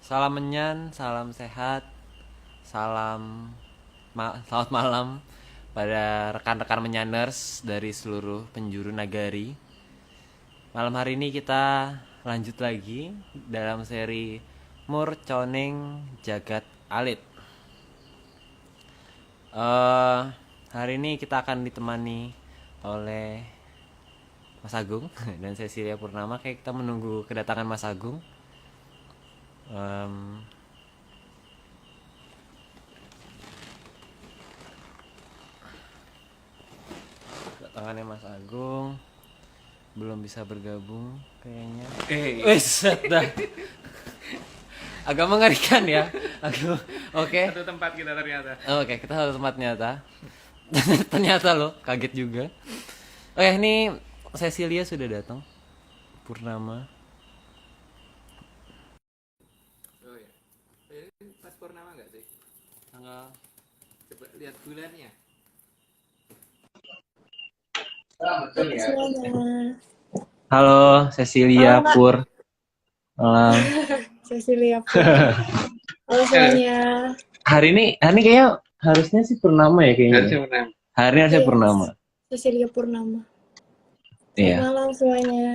Salam menyan, salam sehat, selamat malam pada rekan-rekan menyaners dari seluruh penjuru nagari. Malam hari ini kita lanjut lagi dalam seri Murconeng Jagat Alit. eh Hari ini kita akan ditemani oleh Mas Agung dan Cecilia Purnama. Kayak kita menunggu kedatangan Mas Agung. Em, Kedatangannya Mas Agung belum bisa bergabung kayaknya. Wes, dah. Agak mengerikan ya. Oke. Satu tempat kita ternyata. Oke, kita satu tempat nyata. Ternyata loh, kaget juga. Oke, ini Cecilia sudah datang. Purnama. Oh ya. Ini pas purnama nggak sih? Tanggal. Coba lihat bulannya. Semuanya. Halo, Cecilia Halo, Kak. Pur. Malam. Cecilia Pur. Halo semuanya. Hari ini kayaknya harusnya sih Purnama ya kayaknya. Harusnya purnama. Hari ini harusnya Iya, Purnama. Cecilia Purnama. Selamat Iya. malam semuanya.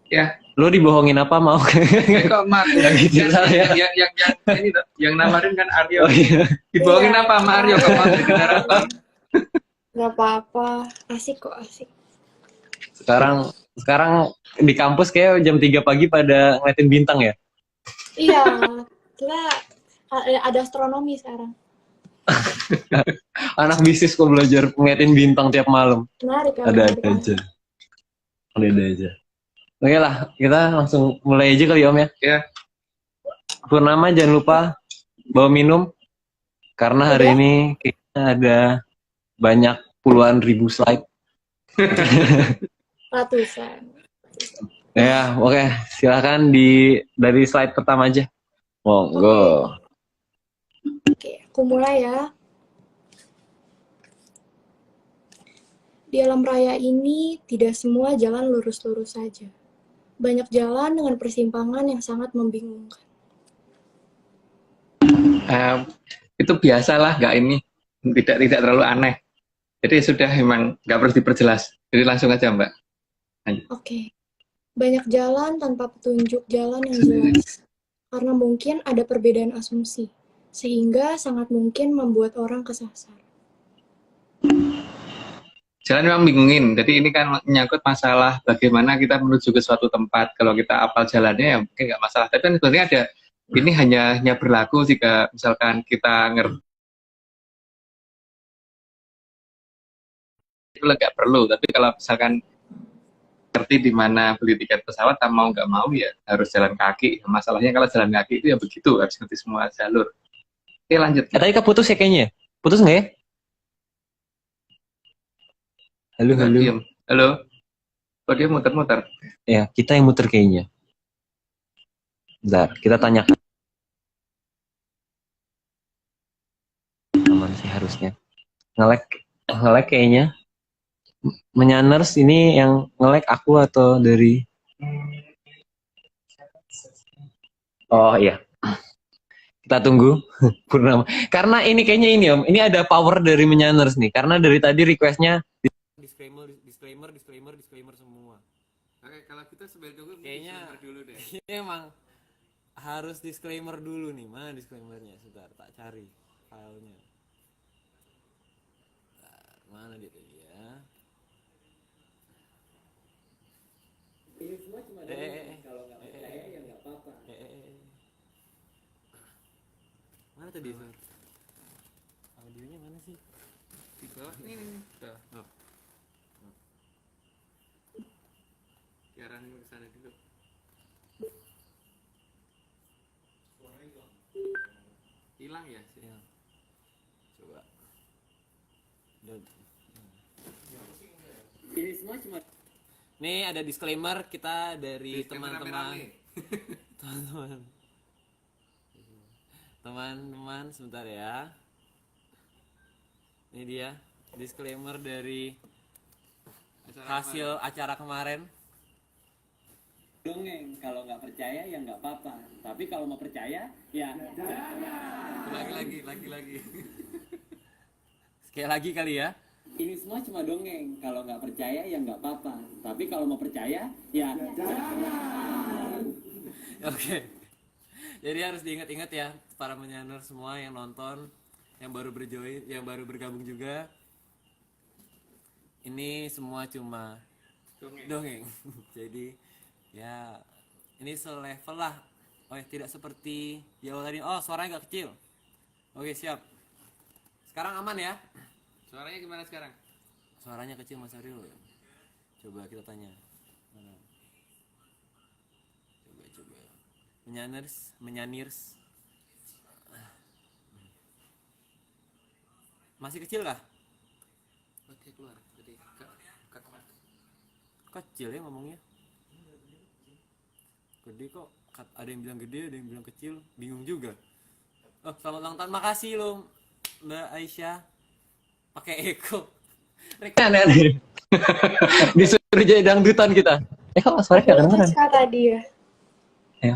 Ya. Lu dibohongin apa mau? Kok Mat? Gitu saya. Yang ini tuh, yang nawarin kan Oh Aryo. iya. Dibohongin Iya. apa sama Aryo? Kok mau dengar apa? Gak apa-apa. Asik kok, asik. Sekarang di kampus kayak jam 3 pagi pada ngeliatin bintang ya. Iya, kita ada astronomi sekarang. Anak bisnis kok belajar ngeliatin bintang tiap malam. Menarik kan? Ada aja. Ada aja. Oke lah, kita langsung mulai aja kali Om ya. Ya. Purnama jangan lupa bawa minum karena hari Udah? ini kayaknya ada banyak puluhan ribu slide. Ratusan. Ya, oke, silakan dari slide pertama aja. Monggo. Oke, aku mulai ya. Di alam raya ini tidak semua jalan lurus-lurus saja. Banyak jalan dengan persimpangan yang sangat membingungkan. Itu biasalah, nggak ini. Tidak terlalu aneh. Jadi sudah memang nggak perlu diperjelas. Jadi langsung aja Mbak. Oke. Banyak jalan tanpa petunjuk jalan yang jelas. Karena mungkin ada perbedaan asumsi. Sehingga sangat mungkin membuat orang kesasar. Jalan memang bingungin. Jadi ini kan menyangkut masalah bagaimana kita menuju ke suatu tempat. Kalau kita apal jalannya ya mungkin nggak masalah. Tapi kan sebenarnya ada ini hanya berlaku jika misalkan kita ngerti itu nggak perlu. Tapi kalau misalkan ngerti di mana beli tiket pesawat, mau nggak mau ya harus jalan kaki. Masalahnya kalau jalan kaki itu ya begitu, harus ngerti semua jalur. Oke lanjut. Tadi keputus ya kayaknya. Putus nggak ya? Halo, Nggak halo. diem. Halo. Kok dia muter-muter? Ya, kita yang muter kayaknya. Bentar, kita tanyakan. Aman sih harusnya. Ngelek kayaknya. Menyaners ini yang ngelek aku atau dari... Oh iya. Kita tunggu Purnama. Karena ini kayaknya ini Om, ini ada power dari Menyaners nih. Karena dari tadi requestnya disclaimer semua. Oke, kalau kita sambil tunggu Kayaknya dulu deh. ini emang harus disclaimer dulu nih. Mana disclaimernya? Sebentar, tak cari filenya. Mana dia tadi ya? Ini semua cuma kalau nggak percaya ya nggak apa-apa. Mana tadi Sur? Audionya mana sih? Di bawah ini. Tuh. Oh. Biaran ke sana dulu. Hilang ya? Ya. Coba. Ini semua cuma Nih ada disclaimer kita dari Disclaimer teman-teman. rame-rame. Teman-teman. Teman-teman sebentar ya. Ini dia disclaimer dari hasil acara kemarin. dongeng, kalau nggak percaya ya nggak apa-apa. Tapi kalau mau percaya ya Lagi. Sekali lagi kali ya. ini semua cuma dongeng, kalau nggak percaya ya nggak apa-apa. Tapi kalau mau percaya ya Oke. Jadi harus diingat-ingat ya para menyaner semua yang nonton, yang baru berjoin, yang baru bergabung juga. Ini semua cuma dongeng. Jadi ya ini selevel lah. Oh ya, tidak seperti di awal tadi. Oh, suaranya agak kecil. Oke, siap. Sekarang aman ya? Suaranya gimana sekarang? Suaranya kecil Mas Aryo. Coba kita tanya. Mana? Coba. Menyanirs. Masih kecil kah? Oke, keluar. Jadi Kecil ya ngomongnya. Gede kok. Ada yang bilang gede, ada yang bilang kecil. Bingung juga. Oh, selamat ulang tahun. Makasih lo Mbak Aisyah. Pakai Eko. Aneh-aneh. Disuruh jadi dangdutan kita. Kok suaranya gak kedengeran? Kak tadi ya.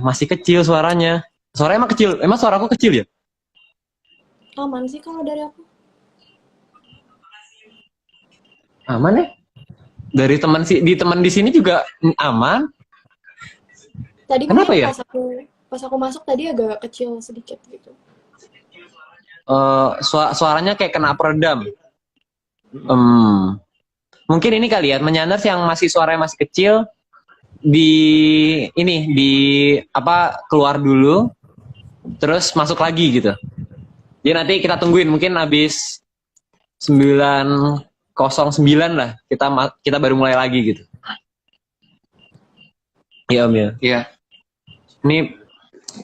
Masih kecil suaranya. Suaranya emang kecil. Emang suaraku kecil ya? Aman sih kalau dari aku. Aman ya? Dari teman di sini juga aman. Tadi Kenapa mungkin ya? pas aku masuk tadi agak kecil sedikit gitu. Suaranya kayak kena peredam. Mungkin ini kali ya, menyaners yang masih suaranya masih kecil di keluar dulu terus masuk lagi gitu. Jadi nanti kita tungguin mungkin habis 9:09 lah kita baru mulai lagi gitu. Iya Om ya. Iya. Ini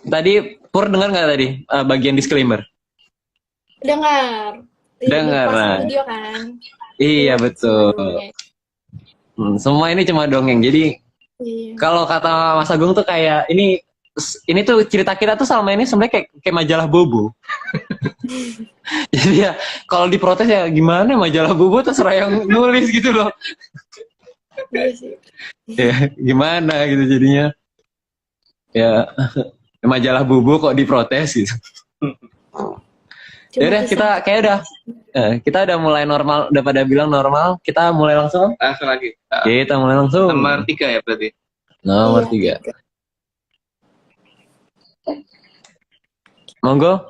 tadi Pur dengar nggak tadi bagian disclaimer? Dengar. Dengar. Pas video kan. Iya betul. Semua ini cuma dongeng. Jadi Iya. kalau kata Mas Agung tuh kayak ini tuh cerita kita tuh selama ini sebenarnya kayak majalah Bobo. Jadi ya kalau diprotes ya gimana, majalah Bobo terserah yang nulis gitu loh. Iya sih. Ya gimana gitu jadinya. Ya majalah Bobo kok diprotes gitu. Ya udah kita udah mulai normal, udah pada bilang normal, kita mulai langsung. Langsung lagi. Kita mulai langsung. Nomor 3 ya berarti. Nomor 3. Monggo.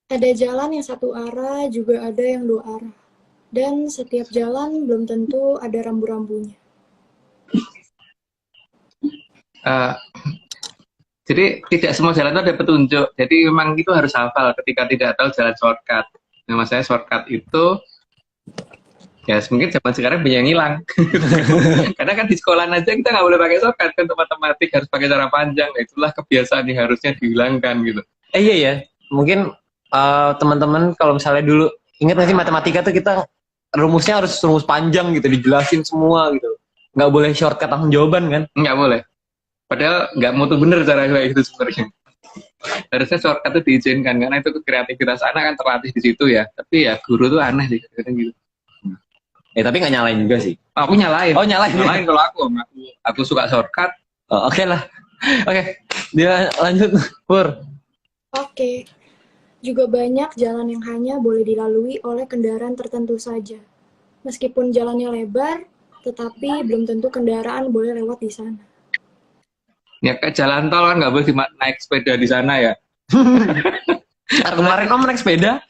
Ada jalan yang satu arah, juga ada yang dua arah. Dan setiap jalan belum tentu ada rambu-rambunya. Jadi tidak semua jalan itu ada petunjuk. Jadi memang itu harus hafal ketika tidak tahu jalan shortcut. Nah, maksudnya shortcut itu ya mungkin zaman sekarang banyak yang hilang. Karena kan di sekolah aja kita nggak boleh pakai shortcut kan, untuk matematik harus pakai cara panjang. Nah, itulah kebiasaan yang harusnya dihilangkan gitu. Iya ya, mungkin teman-teman kalau misalnya dulu ingat nggak sih matematika tuh kita rumusnya harus rumus panjang gitu, dijelasin semua gitu. Nggak boleh shortcut langsung jawaban kan? Nggak boleh. Padahal nggak mutu bener cara kayak gitu sebenarnya. Harusnya shortcut itu diizinkan karena itu kreativitas anak kan terlatih di situ ya. Tapi ya guru tuh aneh sih gitu. Tapi nggak nyalain juga sih. Aku nyalain. Oh nyalain. Nyalain kalau aku suka shortcut. Oh, oke lah. Oke. Dia lanjut Pur. Oke. Juga banyak jalan yang hanya boleh dilalui oleh kendaraan tertentu saja. Meskipun jalannya lebar, tetapi belum tentu kendaraan boleh lewat di sana. Ya kayak jalan tol kan nggak boleh naik sepeda di sana ya. Kemarin Om naik sepeda.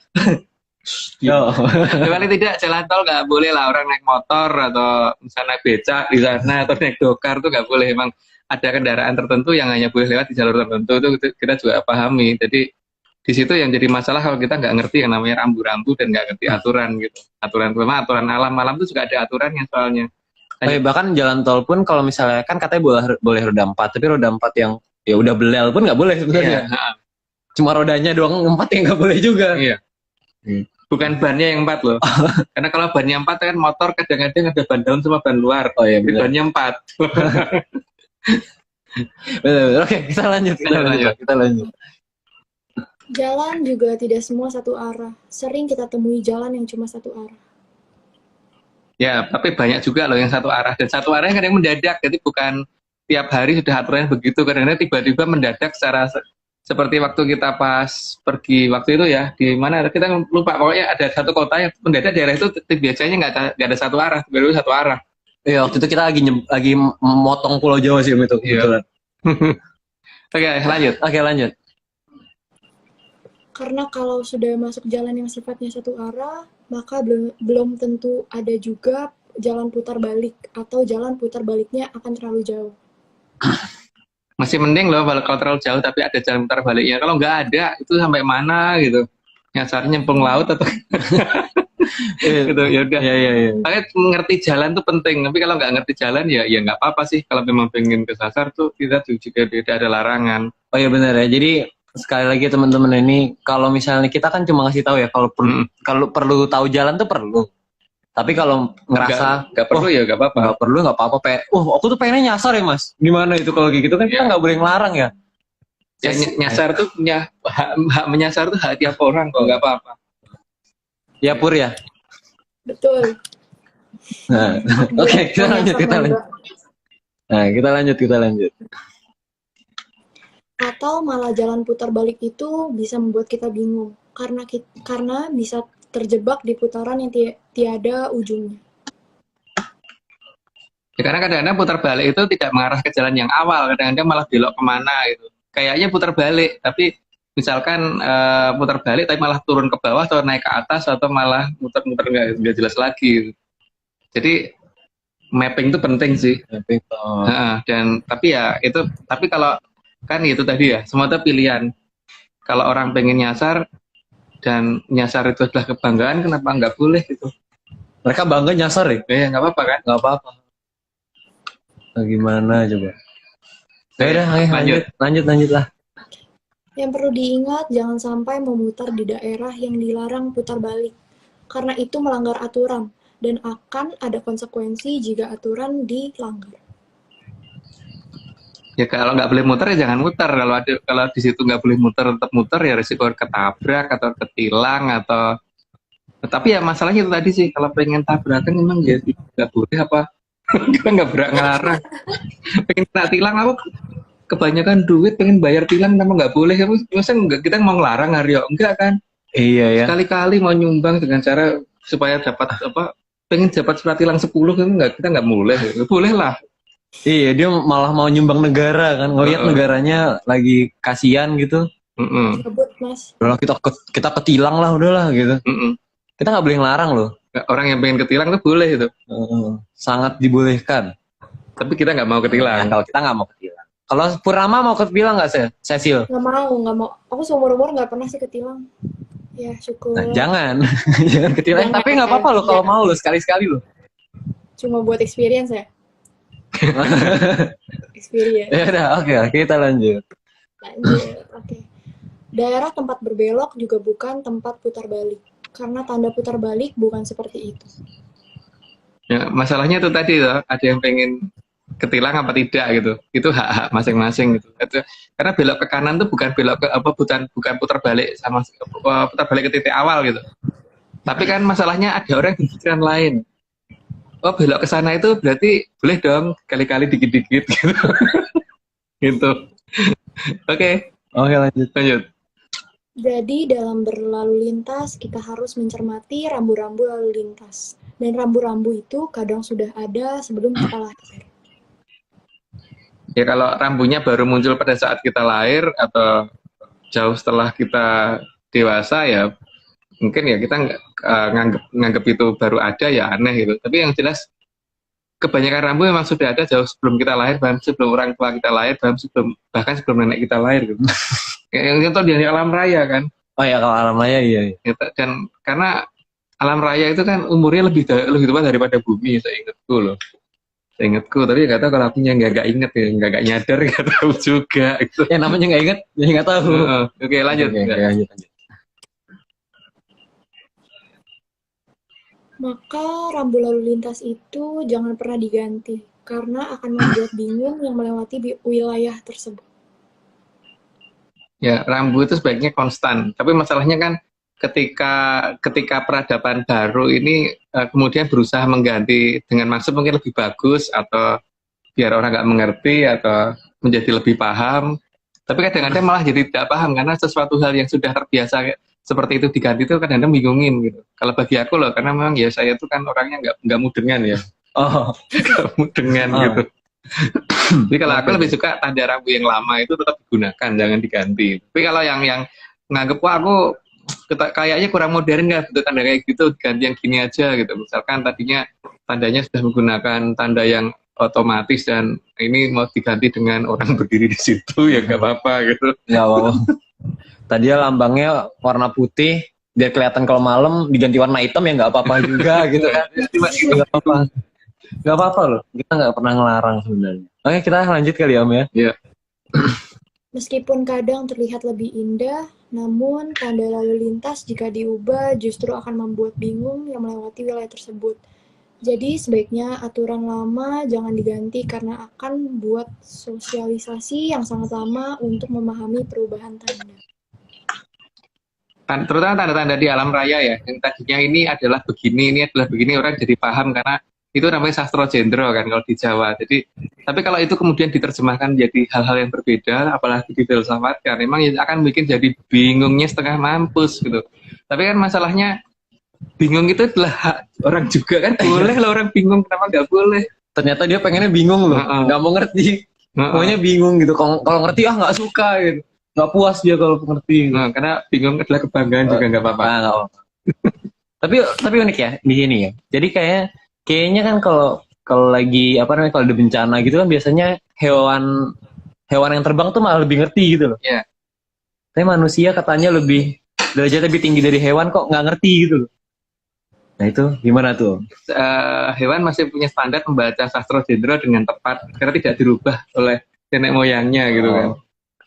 Yo. Paling tidak jalan tol nggak boleh lah orang naik motor atau misalnya naik becak di sana atau naik dokar tuh nggak boleh. Emang ada kendaraan tertentu yang hanya boleh lewat di jalur tertentu, itu kita juga pahami. Jadi di situ yang jadi masalah kalau kita nggak ngerti yang namanya rambu-rambu dan nggak ngerti aturan gitu. Aturan alam itu juga ada aturannya soalnya. Bahkan jalan tol pun kalau misalnya kan katanya boleh roda 4, tapi roda 4 yang ya udah belel pun nggak boleh sebenarnya. Iya. Cuma rodanya doang 4 yang nggak boleh juga. Iya. Bukan bannya yang 4 loh. Karena kalau bannya 4 kan motor kadang-kadang ada ban dalam sama ban luar. Oh iya, benar. Bannya 4. Betul. Oke, kita lanjut. Jalan juga tidak semua satu arah. Sering kita temui jalan yang cuma satu arah. Ya, tapi banyak juga loh yang satu arah. Dan satu arahnya kadang mendadak. Jadi bukan tiap hari sudah aturannya begitu, karena tiba-tiba mendadak seperti waktu kita pas pergi waktu itu ya, di mana kita lupa, pokoknya ada satu kota yang mendadak daerah itu biasanya nggak ada satu arah, baru satu arah. Iya, waktu itu kita lagi motong Pulau Jawa sih itu. Iya. Kebetulan. Oke, lanjut. Oke, lanjut. Karena kalau sudah masuk jalan yang sifatnya satu arah, maka belum tentu ada juga jalan putar balik, atau jalan putar baliknya akan terlalu jauh. Masih mending loh kalau terlalu jauh tapi ada jalan putar baliknya. Kalau nggak ada, itu sampai mana gitu. Nyasarnya nyemplung laut atau gitu, ya udah. Iya. Makanya mengerti jalan tuh penting, tapi kalau nggak ngerti jalan ya nggak apa-apa sih. Kalau memang pengen kesasar tuh kita juga tidak ada larangan. Oh iya benar ya. Jadi sekali lagi teman-teman ini, kalau misalnya kita kan cuma ngasih tahu ya, kalau perlu tahu jalan tuh perlu. Tapi kalau ngerasa nggak perlu ya nggak apa-apa. nggak perlu nggak apa-apa. Aku tuh pengennya nyasar ya mas. Gimana itu kalau kayak gitu kan kita nggak boleh ngelarang ya. Ya, nyasar tuh punya hak menyasar tuh hak tiap orang kok, nggak apa-apa. Ya Pur ya. Betul. Nah, oke kita lanjut. Nah kita lanjut. Atau malah jalan putar balik itu bisa membuat kita bingung karena bisa terjebak di putaran yang tiada ujungnya. Ya, karena kadang-kadang putar balik itu tidak mengarah ke jalan yang awal, kadang-kadang malah belok kemana gitu. Kayaknya putar balik, tapi misalkan putar balik tapi malah turun ke bawah atau naik ke atas atau malah muter-muter nggak jelas lagi. Gitu. Jadi mapping itu penting sih. Tapi kalau kan itu tadi ya, semua itu pilihan. Kalau orang pengen nyasar dan nyasar itu adalah kebanggaan, kenapa nggak boleh gitu? Mereka bangga nyasar ya? Ya nggak apa-apa kan? Nggak apa-apa. Nah, gimana coba? Ya udah, lanjut lah. Yang perlu diingat, jangan sampai memutar di daerah yang dilarang putar balik, karena itu melanggar aturan dan akan ada konsekuensi jika aturan dilanggar. Ya kalau nggak boleh muter ya jangan muter. Kalau di situ nggak boleh muter tetap muter ya risiko ketabrak atau ketilang atau. Tapi ya masalahnya itu tadi sih, kalau pengen tabrakan memang ya nggak boleh apa. Kita nggak berani ngelarang. Pengen kena tilang aku kebanyakan duit pengen bayar tilang nama nggak boleh. Masa nggak kita mau ngelarang Aryo? Enggak kan? Iya ya. Sekali-kali mau nyumbang dengan cara supaya dapat pengen dapat surat tilang 10 kan kita nggak boleh. Boleh lah. Iya, dia malah mau nyumbang negara kan, ngelihat negaranya lagi kasihan gitu. Sebut mas. Udahlah kita ketilang lah, udahlah gitu. Kita nggak boleh ngelarang loh. Orang yang pengen ketilang tuh boleh itu. Sangat dibolehkan. Tapi kita nggak mau ketilang. Nah, kalau kita nggak mau ketilang. Kalau Purnama mau ketilang nggak sih, Cecil? Nggak mau. Aku seumur-umur nggak pernah sih ketilang. Ya syukur. Nah, jangan ketilang. Tapi nggak apa-apa loh kalau mau lo sekali-sekali lo. Cuma buat experience ya. Experience. Ya udah, oke, kita lanjut. Oke. Daerah tempat berbelok juga bukan tempat putar balik, karena tanda putar balik bukan seperti itu. Ya, masalahnya itu tadi loh, ada yang pengen ketilang apa tidak gitu. Itu hak-hak masing-masing gitu. Karena belok ke kanan tuh bukan belok ke bukan putar balik putar balik ke titik awal gitu. Tapi kan masalahnya ada orang yang berpikiran lain. Oh belok ke sana itu berarti boleh dong kali-kali dikit-dikit gitu. Gitu. Oke, lanjut. Jadi dalam berlalu lintas kita harus mencermati rambu-rambu lalu lintas. Dan rambu-rambu itu kadang sudah ada sebelum kita lahir. Ya kalau rambunya baru muncul pada saat kita lahir atau jauh setelah kita dewasa ya mungkin ya kita nganggep itu baru ada ya aneh gitu. Tapi yang jelas kebanyakan rambu memang sudah ada jauh sebelum kita lahir, bahkan sebelum orang tua kita lahir, bahkan sebelum nenek kita lahir gitu. Yang contoh di alam raya kan. Oh ya kalau alam raya iya. Dan karena alam raya itu kan umurnya lebih tua daripada bumi, seingatku, tapi nggak tahu kalau aku nggak inget ya, nggak nyadar, nggak tahu juga. Gitu. Ya namanya nggak inget, ya nggak tahu. Oke, lanjut. Lanjut. Maka rambu lalu lintas itu jangan pernah diganti, karena akan membuat bingung yang melewati wilayah tersebut. Ya, rambu itu sebaiknya konstan. Tapi masalahnya kan ketika peradaban baru ini kemudian berusaha mengganti dengan maksud mungkin lebih bagus atau biar orang nggak mengerti atau menjadi lebih paham. Tapi kadang-kadang malah jadi tidak paham karena sesuatu hal yang sudah terbiasa seperti itu diganti itu kadang-kadang bingungin gitu. Kalau bagi aku loh, karena memang ya saya itu kan orangnya nggak mudengan ya, Oh, nggak mudengan Oh. gitu. Jadi kalau aku lebih suka tanda rambu yang lama itu tetap digunakan, jangan diganti. Tapi kalau yang nganggep wah aku kayaknya kurang modern nggak butuh tanda kayak gitu, ganti yang gini aja gitu. Misalkan tadinya tandanya sudah menggunakan tanda yang otomatis dan ini mau diganti dengan orang berdiri di situ ya nggak apa-apa gitu. nggak apa-apa. Tadinya lambangnya warna putih, biar kelihatan kalau malam diganti warna hitam ya nggak apa-apa juga gitu kan. Nggak apa-apa. Nggak apa-apa loh. Kita nggak pernah ngelarang sebenarnya. Oke, kita lanjut kali ya, Om ya. Iya. Meskipun kadang terlihat lebih indah, namun tanda lalu lintas jika diubah justru akan membuat bingung yang melewati wilayah tersebut. Jadi sebaiknya aturan lama jangan diganti karena akan buat sosialisasi yang sangat lama untuk memahami perubahan tanda. Terutama tanda-tanda di alam raya ya, yang tadinya ini adalah begini, ini adalah begini, orang jadi paham karena itu namanya sastra jendro kan kalau di Jawa. Jadi, tapi kalau itu kemudian diterjemahkan jadi hal-hal yang berbeda, apalagi difilsafatkan, memang ya akan bikin jadi bingungnya setengah mampus gitu. Tapi kan masalahnya bingung itu adalah hak orang juga kan, boleh lah orang bingung, kenapa nggak boleh? Ternyata dia pengennya bingung loh, nggak mau ngerti. Pokoknya bingung gitu. Kalau ngerti nggak suka gitu. Nggak puas dia kalau ngerti. Gitu. Nah, karena bingung adalah kebanggaan juga nggak apa-apa. Nggak apa-apa. tapi unik ya di sini ya. Jadi kayaknya kan kalau lagi apa namanya kalau ada bencana gitu kan biasanya hewan yang terbang tuh malah lebih ngerti gitu loh. Iya. Tapi manusia katanya derajatnya lebih tinggi dari hewan kok nggak ngerti gitu loh. Nah itu gimana tuh? Hewan masih punya standar membaca sastra jendro dengan tepat karena tidak dirubah oleh nenek moyangnya gitu kan.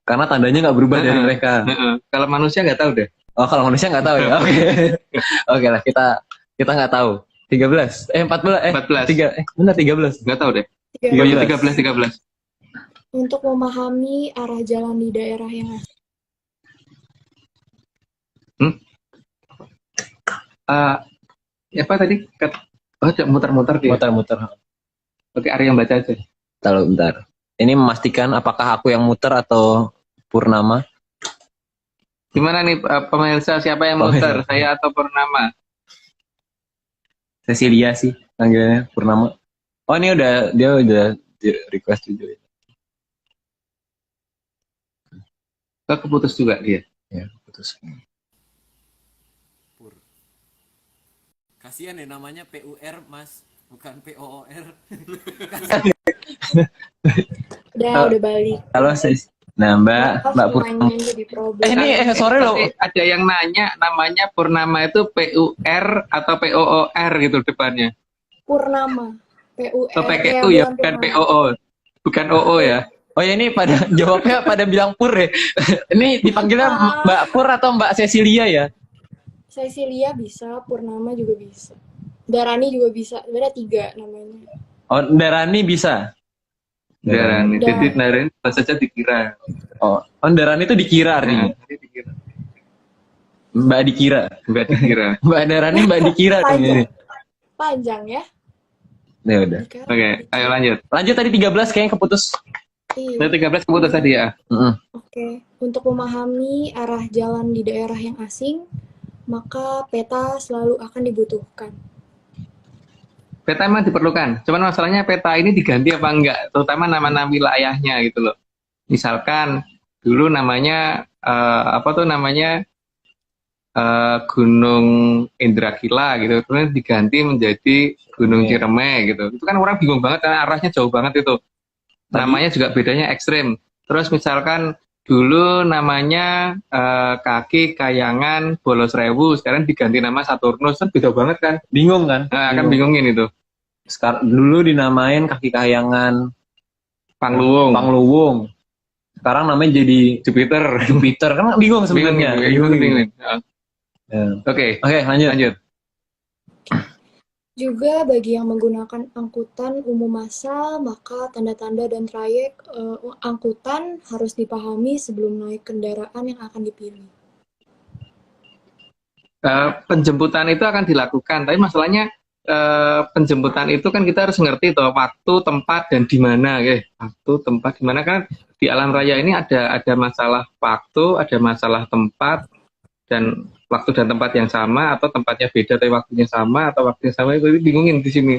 Karena tandanya nggak berubah dari mereka. Kalau manusia nggak tahu deh. Oh kalau manusia nggak tahu ya. Oke. Oke lah kita nggak tahu. 13 14 benar 13. Nggak tahu deh. 13. Untuk memahami arah jalan di daerah yang asli. Apa tadi? Muter-muter dia. Muter-muter. Oke, Arya yang baca aja. Tahu bentar. Ini memastikan apakah aku yang muter atau Purnama? Gimana nih pemirsa, siapa yang muter? Saya atau Purnama? Cecilia sih panggilannya Purnama. Oh ini dia udah di request juga. Keputus juga dia. Ya keputus. Pur. Kasihan ya namanya PUR Mas, bukan POOR. Udah balik. Halo sis. Nah Mbak Purnama. Ini sore loh. Ada yang nanya namanya Purnama itu PUR atau POOR gitu depannya. Purnama. PUR. PKU ya, bukan POO. Bukan OO ya. Oh ya ini pada jawabnya pada bilang Pur ya. Ini dipanggilnya Mbak Pur atau Mbak Cecilia ya? Cecilia bisa, Purnama juga bisa. Darani juga bisa. Ada 3 namanya. Oh Darani bisa. Darani. Jadi Darani saja dikira. Oh Darani itu dikira artinya. Mbak dikira. Mbak Darani Mbak dikira panjang. Panjang ya. Ya udah. Oke, ayo lanjut. Lanjut tadi 13 kayaknya keputus. Iya. 13 keputus tadi ya. Oke. Untuk memahami arah jalan di daerah yang asing, maka peta selalu akan dibutuhkan. Peta memang diperlukan. Cuman masalahnya peta ini diganti apa enggak, terutama nama-nama wilayahnya gitu loh. Misalkan dulu namanya Gunung Indrakila gitu, kemudian diganti menjadi Gunung Ciremai gitu. Itu kan orang bingung banget karena arahnya jauh banget itu. Namanya juga bedanya ekstrim. Terus misalkan dulu namanya Kaki Kayangan Bolosrewu, sekarang diganti nama Saturnus, kan beda banget kan? Bingung kan? Nah, akan bingungin itu. Sekarang dulu dinamain Kaki Kayangan Pangluwung. Sekarang namanya jadi Jupiter kan bingung sebenarnya. Bingung. Oke, lanjut. Juga bagi yang menggunakan angkutan umum massal, maka tanda-tanda dan trayek angkutan harus dipahami sebelum naik kendaraan yang akan dipilih. Penjemputan itu akan dilakukan, tapi masalahnya penjemputan itu kan kita harus ngerti tuh waktu, tempat, dan di mana, ya. Waktu, tempat, di mana kan di alam raya ini ada masalah waktu, ada masalah tempat, dan waktu dan tempat yang sama atau tempatnya beda tapi waktunya sama atau waktunya sama itu bingungin di sini.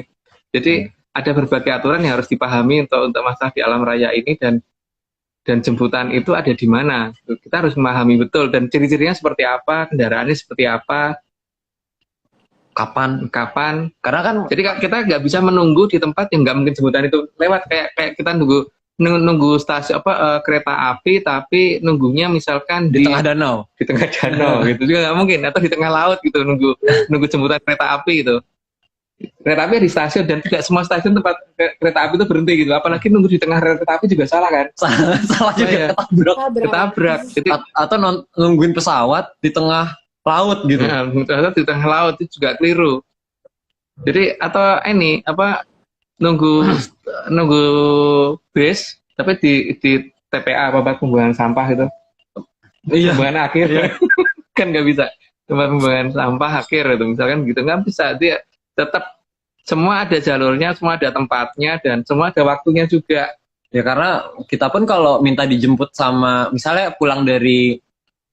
Jadi ada berbagai aturan yang harus dipahami untuk masalah di alam raya ini dan jemputan itu ada di mana. Kita harus memahami betul dan ciri-cirinya seperti apa, kendaraannya seperti apa, kapan. Karena kan Jadi kita nggak bisa menunggu di tempat yang nggak mungkin jemputan itu lewat kayak kita nunggu stasiun kereta api tapi nunggunya misalkan di tengah danau. di tengah danau gitu juga nggak mungkin atau di tengah laut gitu nunggu jemputan kereta api itu. Kereta api di stasiun dan tidak semua stasiun tempat kereta api itu berhenti gitu. Apalagi nunggu di tengah kereta api juga salah kan? Salah juga, Iya. Ketabrak. Jadi Atau nungguin pesawat di tengah laut gitu. nah, ternyata di tengah laut itu juga keliru. Jadi atau ini apa nunggu bus tapi di TPA tempat pembuangan sampah itu. Iya. Pembuangan akhir kan nggak bisa tempat pembuangan sampah akhir itu misalkan gitu nggak bisa dia tetap semua ada jalurnya, semua ada tempatnya dan semua ada waktunya juga. Ya karena kita pun kalau minta dijemput sama misalnya pulang dari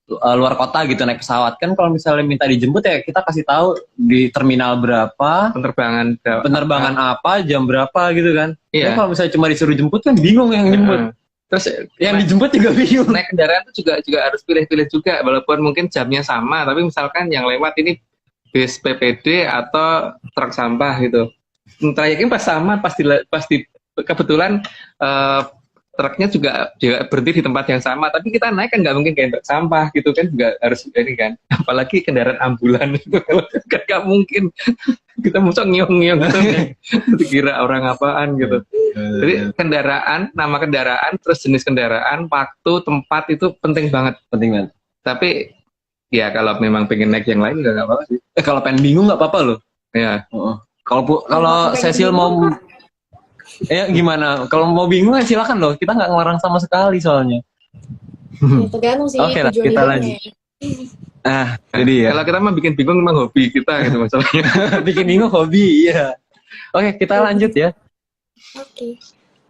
luar kota gitu naik pesawat kan kalau misalnya minta dijemput ya kita kasih tahu di terminal berapa, penerbangan apa, jam berapa gitu kan. Iya. Tapi kalau misalnya cuma disuruh jemput kan bingung yang jemput. Terus Yang dijemput juga bingung. naik kendaraan itu juga harus pilih-pilih juga walaupun mungkin jamnya sama tapi misalkan yang lewat ini bis PPD atau truk sampah gitu. Trayeknya pas sama pasti kebetulan truknya juga berhenti di tempat yang sama tapi kita naik kan nggak mungkin kayak truk sampah gitu kan juga harus ini kan apalagi kendaraan ambulan itu kan nggak mungkin kita musuh ngiung-ngiung gitu dikira orang apaan gitu. Jadi nama kendaraan terus jenis kendaraan waktu tempat itu penting banget tapi ya kalau memang pengen naik yang lain nggak apa-apa sih. Kalau pengen bingung nggak apa-apa loh. Ya. Kalau Cecil mau ya gimana? Kalau mau bingung ya silakan loh. Kita nggak ngelarang sama sekali soalnya. Ya, tergantung sih Oke lah, tujuan kita hidupnya. lanjut. Jadi ya. Kalau kita mah bikin bingung memang hobi kita gitu masalahnya. Bikin bingung hobi, iya. Oke, kita lanjut ya. Oke.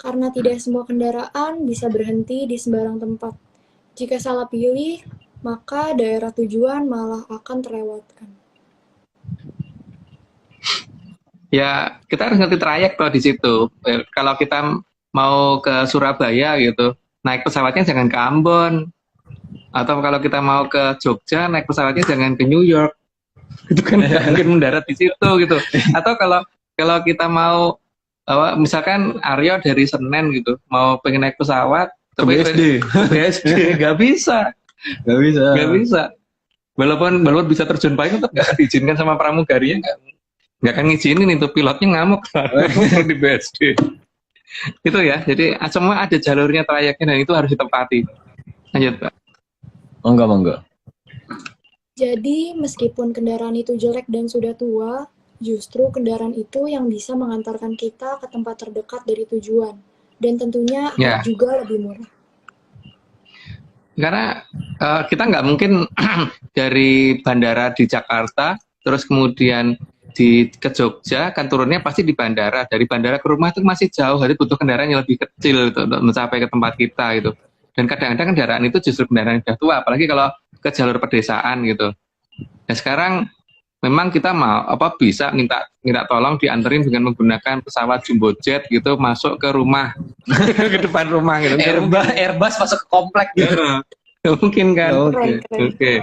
Karena tidak semua kendaraan bisa berhenti di sembarang tempat. Jika salah pilih, maka daerah tujuan malah akan terlewatkan. Ya kita harus ngerti trayek tuh di situ. Kalau kita mau ke Surabaya gitu, naik pesawatnya jangan ke Ambon. Atau kalau kita mau ke Jogja, naik pesawatnya jangan ke New York. Itu kan nggak mungkin mendarat di situ gitu. Atau kalau kita mau misalkan Aryo dari Senen gitu, mau pengen naik pesawat Ke BSD nggak bisa. Nggak bisa. Walaupun bisa terjun payung tetap nggak diizinkan sama pramugarinya nggak akan ngizinin itu pilotnya ngamuk di BSD. Itu ya. Jadi semua ada jalurnya trayeknya dan itu harus ditepati. Lanjut Pak. Monggo. Jadi, meskipun kendaraan itu jelek dan sudah tua, justru kendaraan itu yang bisa mengantarkan kita ke tempat terdekat dari tujuan. Dan tentunya Ya. juga lebih murah. Karena kita nggak mungkin dari bandara di Jakarta, terus kemudian ke Jogja, kan turunnya pasti di bandara. Dari bandara ke rumah itu masih jauh, jadi butuh kendaraan yang lebih kecil gitu, untuk mencapai ke tempat kita gitu. Dan kadang-kadang kendaraan itu justru kendaraan yang sudah tua, apalagi kalau ke jalur pedesaan gitu. Nah sekarang memang kita bisa minta tolong dianterin dengan menggunakan pesawat jumbo jet gitu masuk ke rumah ke depan rumah gitu. Airbus masuk ke komplek gitu. Nggak mungkin kan? Keren. Oke.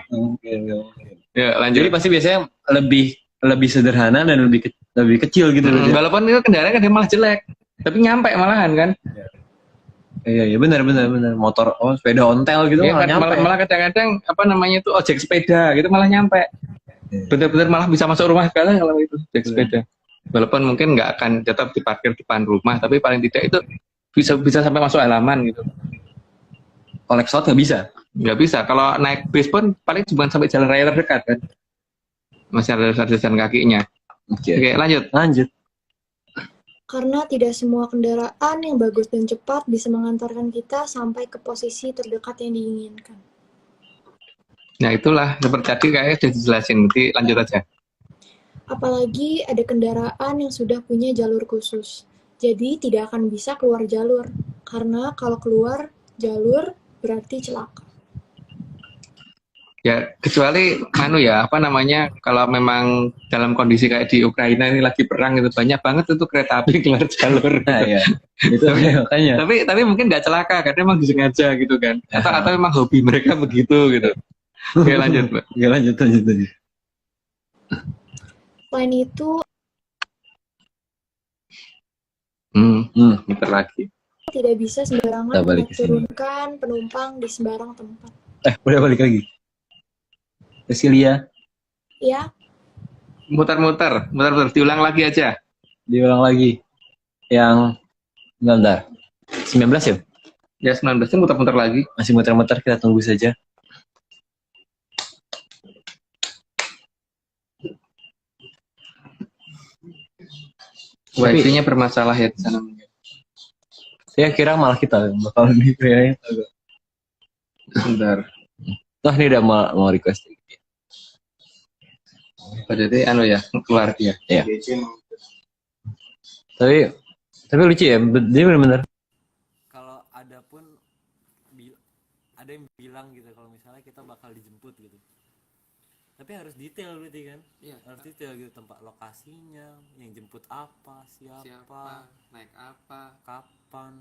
Ya lanjut. Jadi pasti biasanya lebih sederhana dan lebih kecil gitu. Walaupun itu kendaraan kan malah jelek, tapi nyampe malahan kan? Iya benar. Motor sepeda ontel gitu Ya, malah nyampe. malah kadang-kadang itu ojek sepeda gitu malah nyampe. Bener-bener malah bisa masuk rumah sekali kalau itu ojek sepeda. Walaupun mungkin nggak akan tetap diparkir depan rumah, tapi paling tidak itu bisa sampai masuk halaman gitu. Kalau naik pesawat nggak bisa. Nggak bisa. Kalau naik bis pun paling cuma sampai jalan raya terdekat kan. Masih ada jalan kakinya. Oke, lanjut. Karena tidak semua kendaraan yang bagus dan cepat bisa mengantarkan kita sampai ke posisi terdekat yang diinginkan. Nah itulah seperti tadi kayaknya sudah dijelasin. Nanti lanjut aja. Apalagi ada kendaraan yang sudah punya jalur khusus. Jadi tidak akan bisa keluar jalur, karena kalau keluar jalur berarti celaka. Ya, kecuali apa namanya, kalau memang dalam kondisi kayak di Ukraina ini lagi perang itu banyak banget itu kereta api keluar jalur. Nah, ya. Itu makanya. Tapi mungkin nggak celaka karena emang disengaja gitu kan. Atau memang hobi mereka begitu gitu. Oke, lanjut, Mbak. Ya, lanjut. Selain itu, Bentar lagi. tidak bisa sembarangan Kita balik ke sini. menurunkan penumpang di sembarang tempat. Udah balik lagi. Cecilia, Ya, Muter-muter, diulang lagi aja. diulang lagi. Yang bentar. 19 ya? Ya, 19 itu muter-muter lagi. Masih muter-muter, kita tunggu saja. Wifi-nya bermasalah ya di sana. Saya kira malah kita bakal nih kayaknya. Bentar. Nah, ini udah mau request. Jadi ya, keluar dia. Iya. Tapi lucu ya, dia benar-benar. Kalau ada pun ada yang bilang gitu kalau misalnya kita bakal dijemput gitu. Tapi harus detail berarti kan? Iya. Harus detail gitu, tempat lokasinya, yang jemput apa, siapa, naik apa, kapan,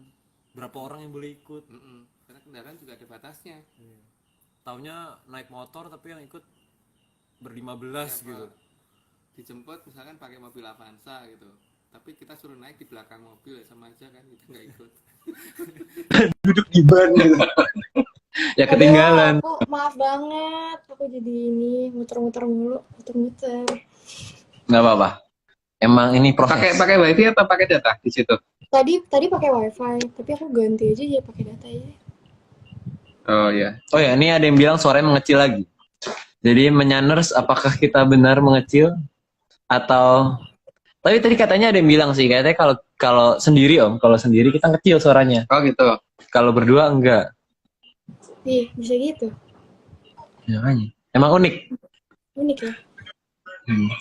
berapa orang yang boleh ikut. Karena kendaraan juga ada batasnya. Iya. Taunya naik motor tapi yang ikut ber-15 gitu. Dijemput misalkan pakai mobil Avanza gitu. Tapi kita suruh naik di belakang mobil ya sama aja kan, kita nggak ikut. Duduk di ban gitu. Ya ketinggalan. aduh, aku maaf banget, aku jadi ini muter-muter mulu, muter-muter. Nggak apa-apa. Emang ini proses. Pakai wifi atau pakai data di situ? Tadi pakai wifi, tapi aku ganti aja jadi pakai data aja. Oh ya. Oh ya, ini ada yang bilang suaranya mengecil lagi. Jadi menyanners apakah kita benar mengecil atau tapi tadi katanya ada yang bilang sih katanya kalau sendiri kalau sendiri kita kecil suaranya. Oh gitu. Kalau berdua enggak. Iya, bisa gitu. Ya, makanya. Emang unik. Unik ya.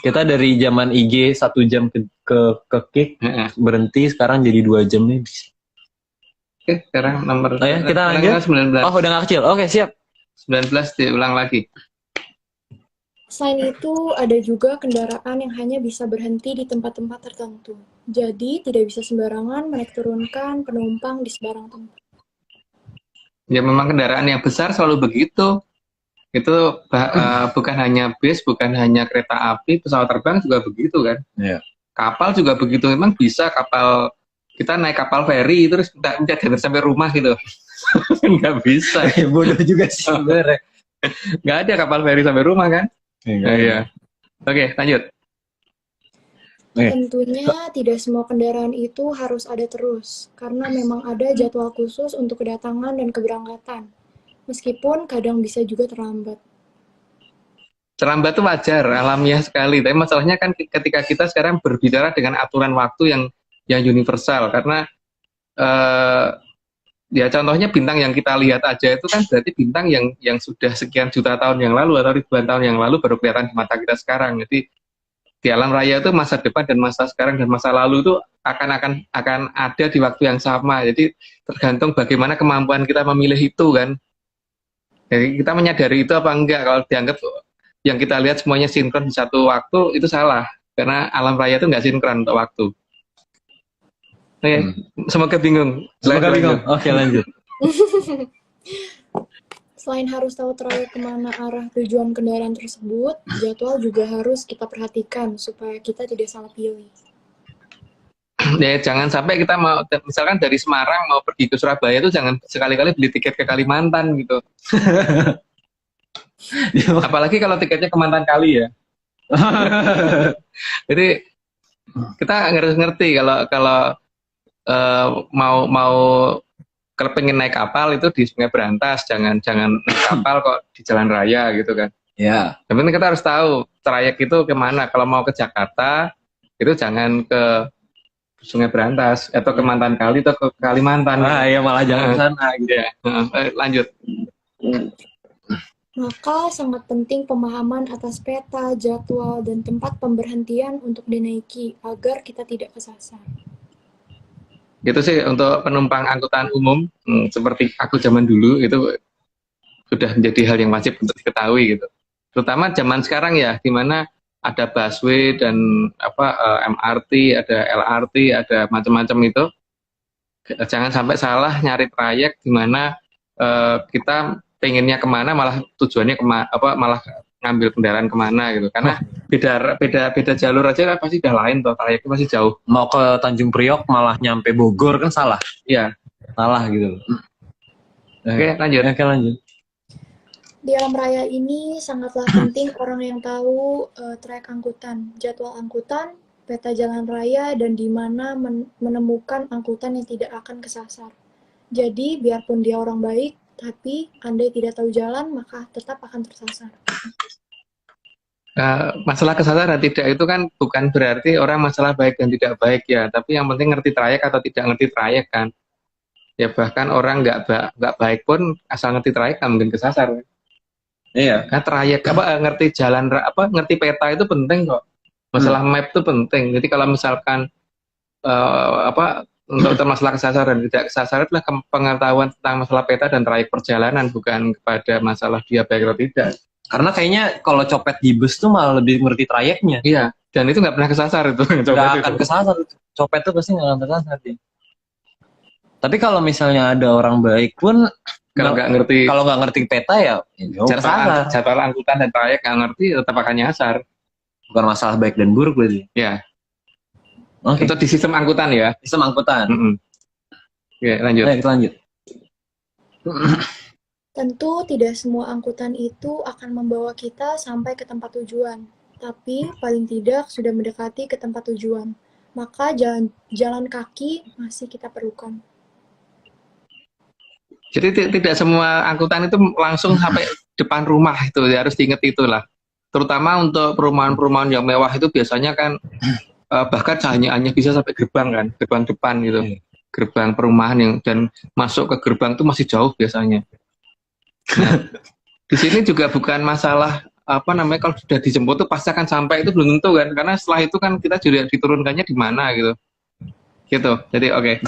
Kita dari zaman IG 1 jam ke kick berhenti sekarang jadi 2 jam nih. Oke, sekarang nomor ya, kita lanjut. 19. Oh, udah nggak kecil. Oke, siap. 19 diulang lagi. Selain itu, ada juga kendaraan yang hanya bisa berhenti di tempat-tempat tertentu. Jadi, tidak bisa sembarangan menaik turunkan penumpang di sembarang tempat. Ya memang kendaraan yang besar selalu begitu. Itu bukan hanya bis, bukan hanya kereta api, pesawat terbang juga begitu kan. Iya. Kapal juga begitu. Memang bisa kapal, kita naik kapal feri terus minta diantar sampai rumah gitu. Nggak bisa. Bodoh juga sih sebenarnya. Nggak ada kapal feri sampai rumah kan. Iya. Oke, lanjut. Tentunya tidak semua kendaraan itu harus ada terus, karena memang ada jadwal khusus untuk kedatangan dan keberangkatan. Meskipun kadang bisa juga terlambat. Terlambat itu wajar, alamiah sekali. Tapi masalahnya kan ketika kita sekarang berbicara dengan aturan waktu yang universal, karena ya contohnya bintang yang kita lihat aja itu kan berarti bintang yang sudah sekian juta tahun yang lalu atau ribuan tahun yang lalu baru kelihatan di mata kita sekarang. Jadi di alam raya itu masa depan dan masa sekarang dan masa lalu itu akan ada di waktu yang sama. Jadi tergantung bagaimana kemampuan kita memilih itu kan. Jadi kita menyadari itu apa enggak. Kalau dianggap yang kita lihat semuanya sinkron di satu waktu itu salah, karena alam raya itu nggak sinkron untuk waktu. Oke, semoga bingung. Oke, lanjut. Selain harus tahu trayek kemana arah tujuan kendaraan tersebut, jadwal juga harus kita perhatikan supaya kita tidak salah pilih. Ya, jangan sampai kita mau, misalkan dari Semarang mau pergi ke Surabaya itu jangan sekali-kali beli tiket ke Kalimantan gitu. Apalagi kalau tiketnya ke Mantan Kali ya. Jadi kita harus ngerti kalau kalau pengen naik kapal itu di Sungai Berantas, jangan naik kapal kok di jalan raya gitu kan. Ya. Yang penting kita harus tahu trayek itu kemana. Kalau mau ke Jakarta itu jangan ke Sungai Berantas atau ke Mantan Kali atau ke Kalimantan. Ya malah jangan ke sana gitu. Ya. Lanjut. Maka sangat penting pemahaman atas peta, jadwal, dan tempat pemberhentian untuk dinaiki agar kita tidak kesasar. Itu sih untuk penumpang angkutan umum, seperti aku zaman dulu itu sudah menjadi hal yang wajib untuk diketahui gitu. Terutama zaman sekarang ya, di mana ada busway dan MRT, ada LRT, ada macam-macam itu. Jangan sampai salah nyari trayek di mana kita pengennya kemana malah tujuannya malah ngambil kendaraan kemana gitu. Karena beda jalur aja kan pasti udah lain tuh, trayeknya pasti jauh. Mau ke Tanjung Priok malah nyampe Bogor kan salah. Iya. Salah gitu. Oke, lanjut. Oke, lanjut. Di alam raya ini sangatlah penting orang yang tahu trayek angkutan, jadwal angkutan, peta jalan raya, dan di mana menemukan angkutan yang tidak akan kesasar. Jadi, biarpun dia orang baik, tapi andai tidak tahu jalan, maka tetap akan tersasar. Masalah kesasaran tidak itu kan bukan berarti orang masalah baik dan tidak baik ya, tapi yang penting ngerti trayek atau tidak ngerti trayek kan. Ya bahkan orang nggak baik pun asal ngerti trayek nggak mungkin kesasar. Iya, kan trayek ngerti jalan ngerti peta itu penting kok. Masalah map itu penting. Jadi kalau misalkan untuk masalah kesasar dan tidak kesasar adalah pengetahuan tentang masalah peta dan trayek perjalanan, bukan kepada masalah dia baik atau tidak. Karena kayaknya kalau copet di bus tuh malah lebih ngerti trayeknya. Iya, dan itu nggak pernah kesasar itu. Nggak akan kesasar. Copet tuh pasti nggak akan kesasar dia. Tapi kalau misalnya ada orang baik pun kalau nggak ngerti peta ya jadwal angkutan dan trayek nggak ngerti tetap akan nyasar. Bukan masalah baik dan buruk berarti. Ya. Oke. Itu di sistem angkutan ya. Sistem angkutan. Oke, lanjut. Ayo, kita lanjut. Tentu tidak semua angkutan itu akan membawa kita sampai ke tempat tujuan, tapi paling tidak sudah mendekati ke tempat tujuan. Maka jalan kaki masih kita perlukan. Jadi tidak semua angkutan itu langsung sampai depan rumah itu, ya harus diingat itulah. Terutama untuk perumahan-perumahan yang mewah itu biasanya kan bahkan hanya bisa sampai gerbang depan gitu. Gerbang perumahan yang dan masuk ke gerbang itu masih jauh biasanya. Nah, di sini juga bukan masalah kalau sudah dijemput tuh pasti akan sampai, itu belum tentu kan, karena setelah itu kan kita juga diturunkannya di mana gitu. Jadi oke.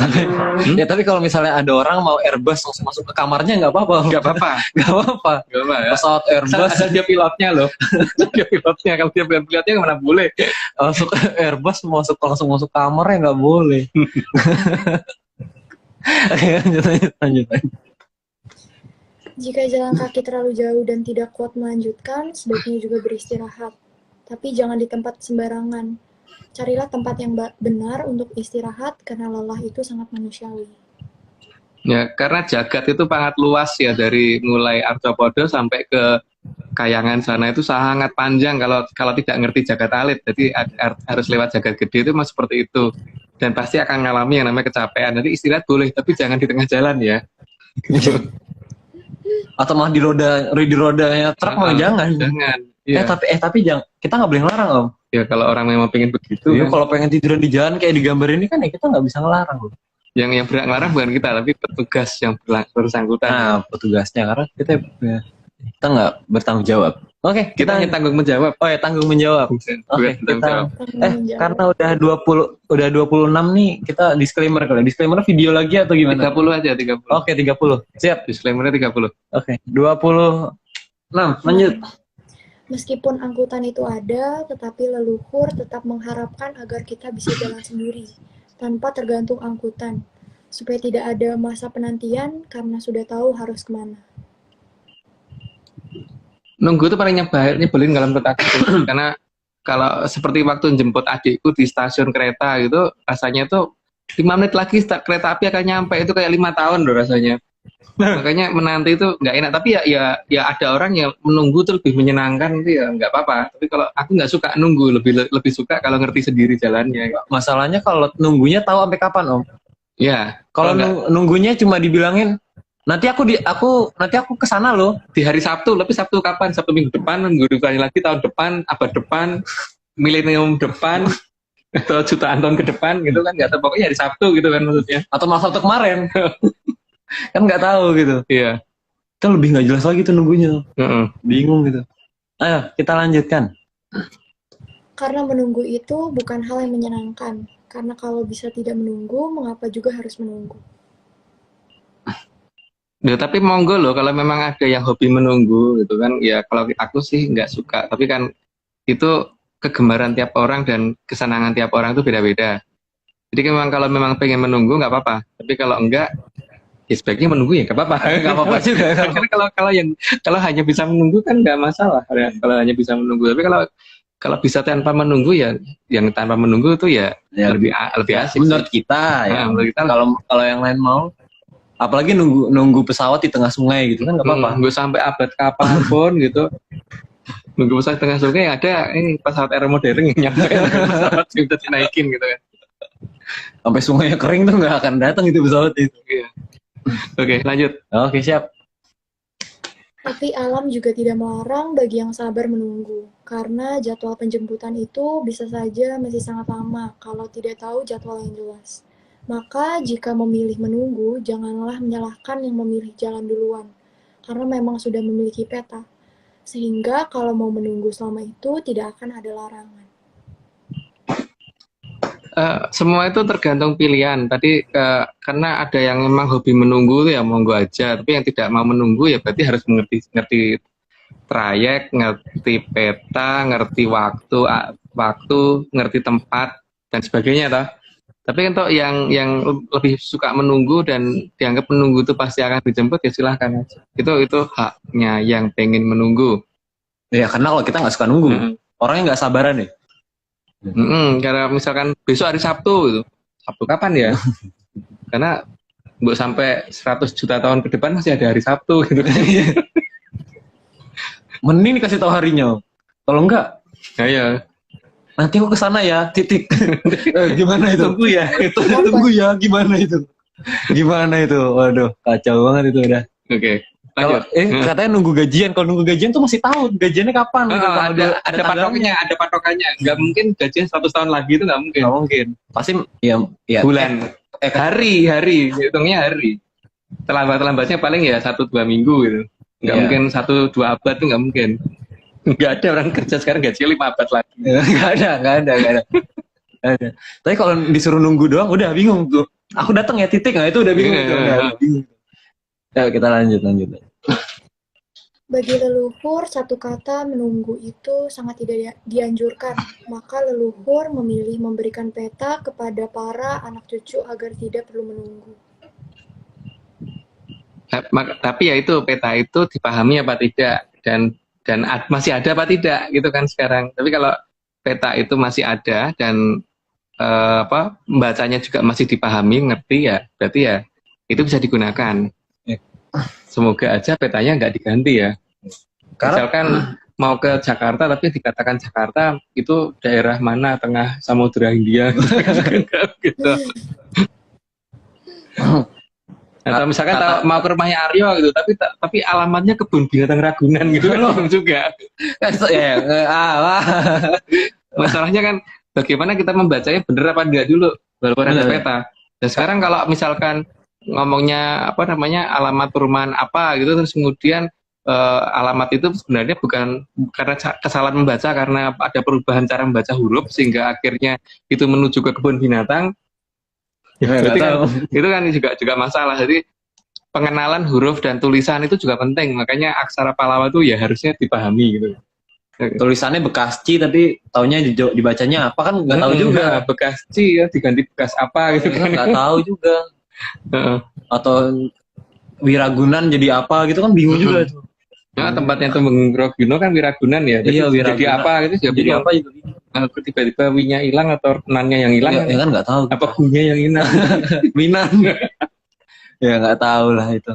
Ya tapi kalau misalnya ada orang mau Airbus langsung masuk ke kamarnya nggak apa-apa. Nggak apa-apa ya. Pesawat Airbus dia pilotnya loh. Dia pilotnya, kalau dia bukan pilotnya mana boleh. Masuk ke Airbus langsung masuk kamarnya nggak boleh. Oke, lanjut. Jika jalan kaki terlalu jauh dan tidak kuat melanjutkan, sebaiknya juga beristirahat. Tapi jangan di tempat sembarangan. Carilah tempat yang benar untuk istirahat, karena lelah itu sangat manusiawi. Ya, karena jagat itu sangat luas ya, dari mulai Arjopodo sampai ke Kayangan sana itu sangat panjang kalau tidak ngerti jagat alit. Jadi harus lewat jagat gede itu mas seperti itu. Dan pasti akan ngalami yang namanya kecapean. Nanti istirahat boleh, tapi jangan di tengah jalan ya. Atau malah di rodanya truk malah jangan. Ya. Tapi jangan, kita nggak boleh ngelarang Om. Ya kalau orang memang pengen begitu. Iya, kalau pengen tiduran di jalan kayak di gambar ini kan ya kita nggak bisa ngelarang loh. Yang berhak ngelarang bukan kita, tapi petugas yang bersangkutan. Nah, petugasnya, karena kita nggak bertanggung jawab. Oke, kita hanya tanggung menjawab. Oh ya, tanggung menjawab. Oke, kita karena udah 26 nih, kita disclaimer kali. Disclaimer video lagi atau gimana? 30 aja, 30. Oke, 30. Siap. Disclaimernya 30. Oke, 26. Lanjut. Meskipun angkutan itu ada, tetapi leluhur tetap mengharapkan agar kita bisa jalan sendiri, tanpa tergantung angkutan, supaya tidak ada masa penantian karena sudah tahu harus kemana. Nunggu itu paling nyebelin dalam menurut aku. Karena kalau seperti waktu jemput adikku di stasiun kereta gitu, rasanya tuh 5 menit lagi kereta api akan nyampe, itu kayak 5 tahun loh rasanya. Makanya menanti itu nggak enak, tapi ya ada orang yang menunggu tuh lebih menyenangkan, itu ya nggak apa-apa. Tapi kalau aku nggak suka nunggu, lebih suka kalau ngerti sendiri jalannya. Masalahnya kalau nunggunya tahu sampai kapan Om? Ya. Kalau nunggunya cuma dibilangin nanti aku kesana loh di hari Sabtu, tapi Sabtu kapan? Sabtu minggu depan, minggu depan lagi, tahun depan, abad depan, milenium depan, atau jutaan tahun ke depan gitu kan, nggak tahu, pokoknya hari Sabtu gitu kan maksudnya. Atau malah Sabtu kemarin. Kan nggak tahu gitu. Iya. Itu lebih nggak jelas lagi tuh nunggunya. Heeh. Bingung gitu. Ayo kita lanjutkan. Karena menunggu itu bukan hal yang menyenangkan. Karena kalau bisa tidak menunggu, mengapa juga harus menunggu? Ya, tapi monggo loh kalau memang ada yang hobi menunggu gitu kan. Ya kalau aku sih nggak suka. Tapi kan itu kegemaran tiap orang dan kesenangan tiap orang itu beda-beda. Jadi memang kalau memang pengen menunggu nggak apa-apa. Tapi kalau enggak, ya sebaiknya menunggu ya nggak apa-apa. Nggak apa-apa juga. Karena kalau hanya bisa menunggu kan nggak masalah. Ya. Kalau hanya bisa menunggu. Tapi kalau bisa tanpa menunggu ya, yang tanpa menunggu itu ya, Ya, lebih asik. menurut kita ya. Menurut kita Kalau yang lain mau, apalagi nunggu pesawat di tengah sungai gitu kan nggak apa-apa. nunggu sampai abad kapanpun gitu. Nunggu pesawat tengah sungai ada ini pesawat era modern yang nyampe pesawat sudah dinaikin gitu kan. Sampai sungainya kering tuh nggak akan datang itu pesawat itu. Iya. Oke, lanjut. Oke siap. Tapi alam juga tidak melarang bagi yang sabar menunggu, karena jadwal penjemputan itu bisa saja masih sangat lama kalau tidak tahu jadwal yang jelas. Maka jika memilih menunggu, janganlah menyalahkan yang memilih jalan duluan, karena memang sudah memiliki peta. Sehingga kalau mau menunggu selama itu tidak akan ada larangan. Semua itu tergantung pilihan. Tadi karena ada yang memang hobi menunggu ya monggo aja, tapi yang tidak mau menunggu ya berarti harus ngerti trayek, ngerti peta, ngerti waktu, ngerti tempat dan sebagainya toh. Tapi untuk yang lebih suka menunggu dan dianggap menunggu itu pasti akan dijemput ya silahkan aja. Itu haknya yang pengen menunggu. Ya karena kalau kita nggak suka nunggu, orangnya nggak sabaran ya. Karena misalkan besok hari Sabtu gitu. Sabtu kapan ya? Karena buat sampai 100 juta tahun ke depan masih ada hari Sabtu gitu. Mending dikasih tahu harinya. Kalau enggak, Ya. nanti aku kesana ya, titik. Gimana itu? Tunggu ya. Tunggu ya, gimana itu? Gimana itu? Waduh, kacau banget itu udah. Oke. Kalau Lanjut. katanya nunggu gajian, kalau nunggu gajian tuh masih tahu gajiannya kapan. gitu. Kalau ada patokannya. Nggak mungkin gajian 100 tahun lagi itu nggak mungkin. Nggak mungkin. Pasti ya Bulan, hari, hitungnya hari. Terlambatnya paling ya 1-2 minggu gitu. Nggak Iya. mungkin 1-2 abad tuh nggak mungkin. Nggak ada orang kerja sekarang gajinya 5 abad lagi. nggak ada. Nggak ada. Tapi kalau disuruh nunggu doang, udah bingung tuh. Aku datang ya titik, nggak itu udah bingung. Iya. Udah bingung. Ya kita lanjut. Bagi leluhur, satu kata menunggu itu sangat tidak dianjurkan. Maka leluhur memilih memberikan peta kepada para anak cucu agar tidak perlu menunggu. Tapi ya itu peta itu dipahami apa tidak dan masih ada apa tidak gitu kan sekarang. Tapi kalau peta itu masih ada dan membacanya juga masih dipahami, ngerti ya, berarti ya itu bisa digunakan. Semoga aja petanya nggak diganti ya. Misalkan mau ke Jakarta tapi dikatakan Jakarta itu daerah mana tengah Samudra Hindia gitu. Atau misalkan mau ke rumahnya Aryo gitu tapi alamatnya kebun binatang Ragunan gitu kan juga. Masalahnya kan bagaimana kita membacanya benar apa enggak dulu baru ada peta. Dan sekarang kalau misalkan ngomongnya alamat perumahan apa gitu terus kemudian alamat itu sebenarnya bukan karena kesalahan membaca karena ada perubahan cara membaca huruf sehingga akhirnya itu menuju ke kebun binatang. Itu kan juga masalah. Jadi pengenalan huruf dan tulisan itu juga penting. Makanya aksara Pallawa itu ya harusnya dipahami gitu. Tulisannya bekas C tapi taunya dibacanya apa kan nggak tahu juga. Bekas C ya diganti bekas apa gitu kan. Nggak tahu juga. Atau Wiragunan jadi apa gitu kan bingung juga tuh. Nah, tempatnya Tumenggung Rogino kan Wiragunan ya. Iya, jadi apa gitu jadi apa itu? Tiba-tiba winya hilang atau nannya yang hilang. Ya kan nggak tahu. Apa gunya yang hilang? Minan. Ya nggak tahu lah itu.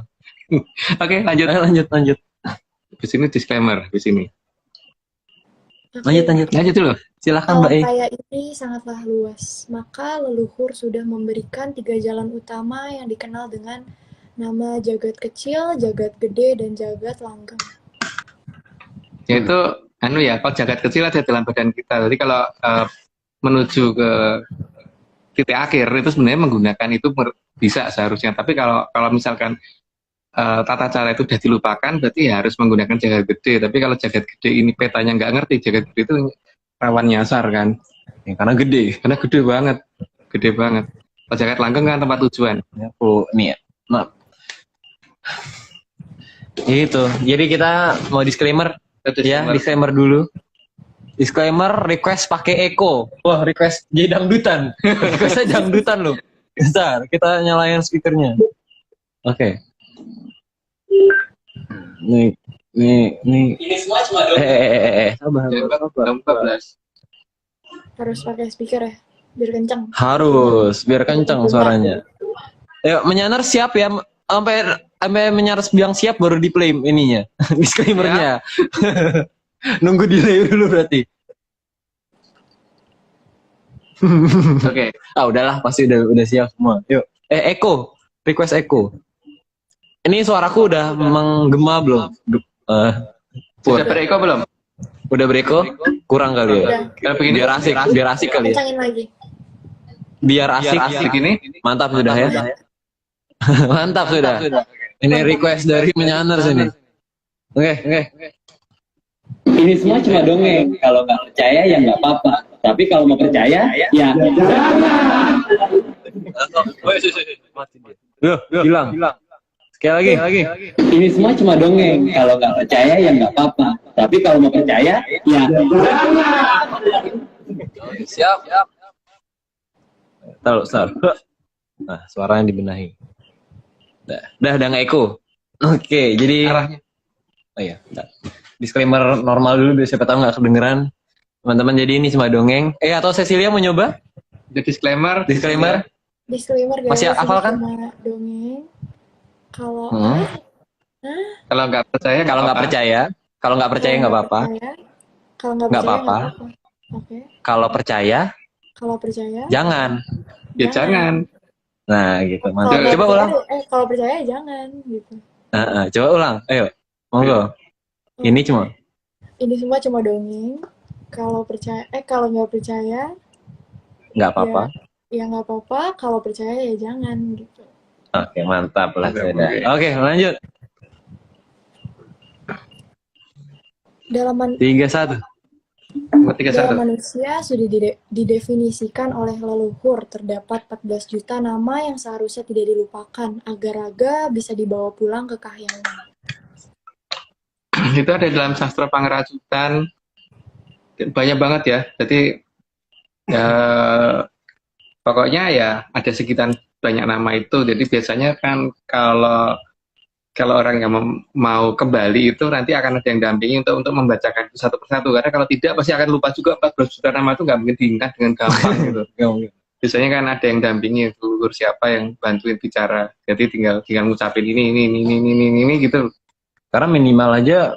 Oke, lanjut. Di sini disclaimer di sini. Lanjut dulu. Silakan Mbak E. Alam raya ini sangatlah luas, maka leluhur sudah memberikan 3 jalan utama yang dikenal dengan nama jagat kecil, jagat gede, dan jagat langgeng. Yaitu kalau jagat kecil ada dalam badan kita. Jadi kalau menuju ke titik akhir itu sebenarnya menggunakan itu bisa seharusnya. Tapi kalau misalkan tata cara itu udah dilupakan, berarti ya harus menggunakan jagat gede. Tapi kalau jagat gede ini petanya nggak ngerti, jagat gede itu rawan nyasar kan. Ya, karena gede. Karena gede banget, gede banget. Kalau jagat langgeng kan tempat tujuan. Ya, nih ya. Maaf. Itu. Jadi kita mau disclaimer. Ya, disclaimer dulu. Disclaimer, request pakai Eko. Wah, request jadi dangdutan. Requestnya dangdutan loh. Bentar, kita nyalain speakernya. Oke. Nih. Ini semua cuma sabar. 14. Harus pakai speaker ya, biar kencang. Harus, biar kencang suaranya. Ayo, menyanar siap ya. Sampai menyanar bilang siap baru di play ininya. Disclaimernya. Nunggu delay dulu berarti. Oke. Ah udahlah, pasti udah siap semua. Yuk. Eko, request Eko. Ini suaraku udah menggema belum? Sudah bereko belum? Udah bereko? Kurang kali ya. Biar asik kali ya. Kencangin lagi. Biar asik Begini. Mantap sudah ya. Mantap sudah. Ini request dari Menyaners ini. Oke. Ini semua cuma dongeng. Kalau nggak percaya ya nggak apa-apa. Tapi kalau mau percaya ya. Loh, hilang. Sekali lagi. Ini semua cuma dongeng. Kalau nggak percaya ya nggak apa-apa. Tapi kalau mau percaya ya. Siap. Taruh. Nah, suaranya dibenahi. Udah nggak Eko. Oke, jadi Arahnya. Oh iya, bentar. Disclaimer normal dulu biar siapa tahu nggak kedengeran. Teman-teman, jadi ini cuma dongeng. Atau Cecilia mau nyoba? The disclaimer. Disclaimer guys. Masih hafal kan? Cuma dongeng. Kalau Kalau nggak percaya, Kalau nggak percaya nggak apa-apa. Kalau nggak Nggak percaya apa-apa. Oke. Kalau percaya, Kalau percaya jangan. ya jangan. Nah, gitu. Kalau Mantap. nggak Coba percaya, ulang. kalau percaya jangan gitu. Coba ulang. Ayo. Monggo. Ini Semua cuma dongeng. Kalau nggak percaya nggak apa-apa. ya nggak apa-apa. Kalau percaya ya jangan gitu. Oke, mantap lah. Oke. Oke, lanjut. Dalam 3-1. Dalam manusia sudah didefinisikan oleh leluhur terdapat 14 juta nama yang seharusnya tidak dilupakan agar bisa dibawa pulang ke kahyangan. Itu ada dalam sastra pangeracutan, banyak banget ya. Jadi pokoknya ya ada sekitar banyak nama itu. Jadi biasanya kan kalau orang yang mau kembali itu nanti akan ada yang dampingi untuk membacakan itu satu persatu. Karena kalau tidak pasti akan lupa juga 14 juta nama itu nggak mungkin diingat dengan gampang gitu. Biasanya kan ada yang dampingi leluhur siapa yang bantuin bicara. Jadi tinggal ngucapin ini gitu. Karena minimal aja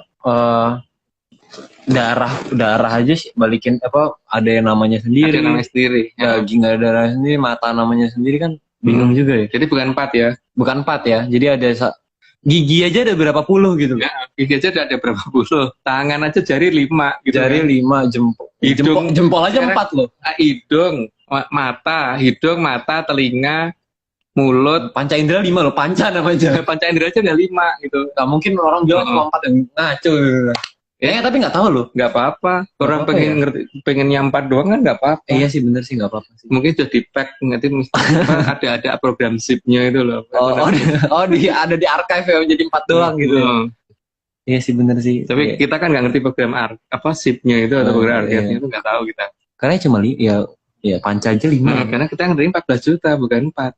darah aja sih balikin ada yang namanya sendiri. Ada namanya sendiri. Daging ada darah sendiri, mata namanya sendiri kan bingung juga ya. Jadi bukan 4 ya. Bukan 4 ya. Jadi ada gigi aja ada berapa puluh gitu. Ya, gigi aja ada berapa puluh. Tangan aja jari 5 gitu. Jari 5, jempol. Jempol aja 4 loh. Hidung, mata, telinga, mulut, Panca indera 5 loh, panca namanya. panca indera aja udah 5 gitu. Gak mungkin orang bilang cuma 4 yang ngaco. Ya, tapi nggak tahu loh. Nggak apa-apa. Orang apa-apa pengen ya? ngerti, pengen nyampat doang kan nggak apa-apa. Iya sih, bener sih, nggak apa-apa sih. Mungkin sudah di pack nanti ada program zip-nya itu loh. Ada di archive ya, jadi 4 doang gitu. Iya sih, bener sih. Tapi kita kan nggak ngerti program zip-nya itu atau program archive-nya itu nggak tahu kita. Karena cuma ya panca aja 5. Karena kita ngerti 14 juta bukan 4.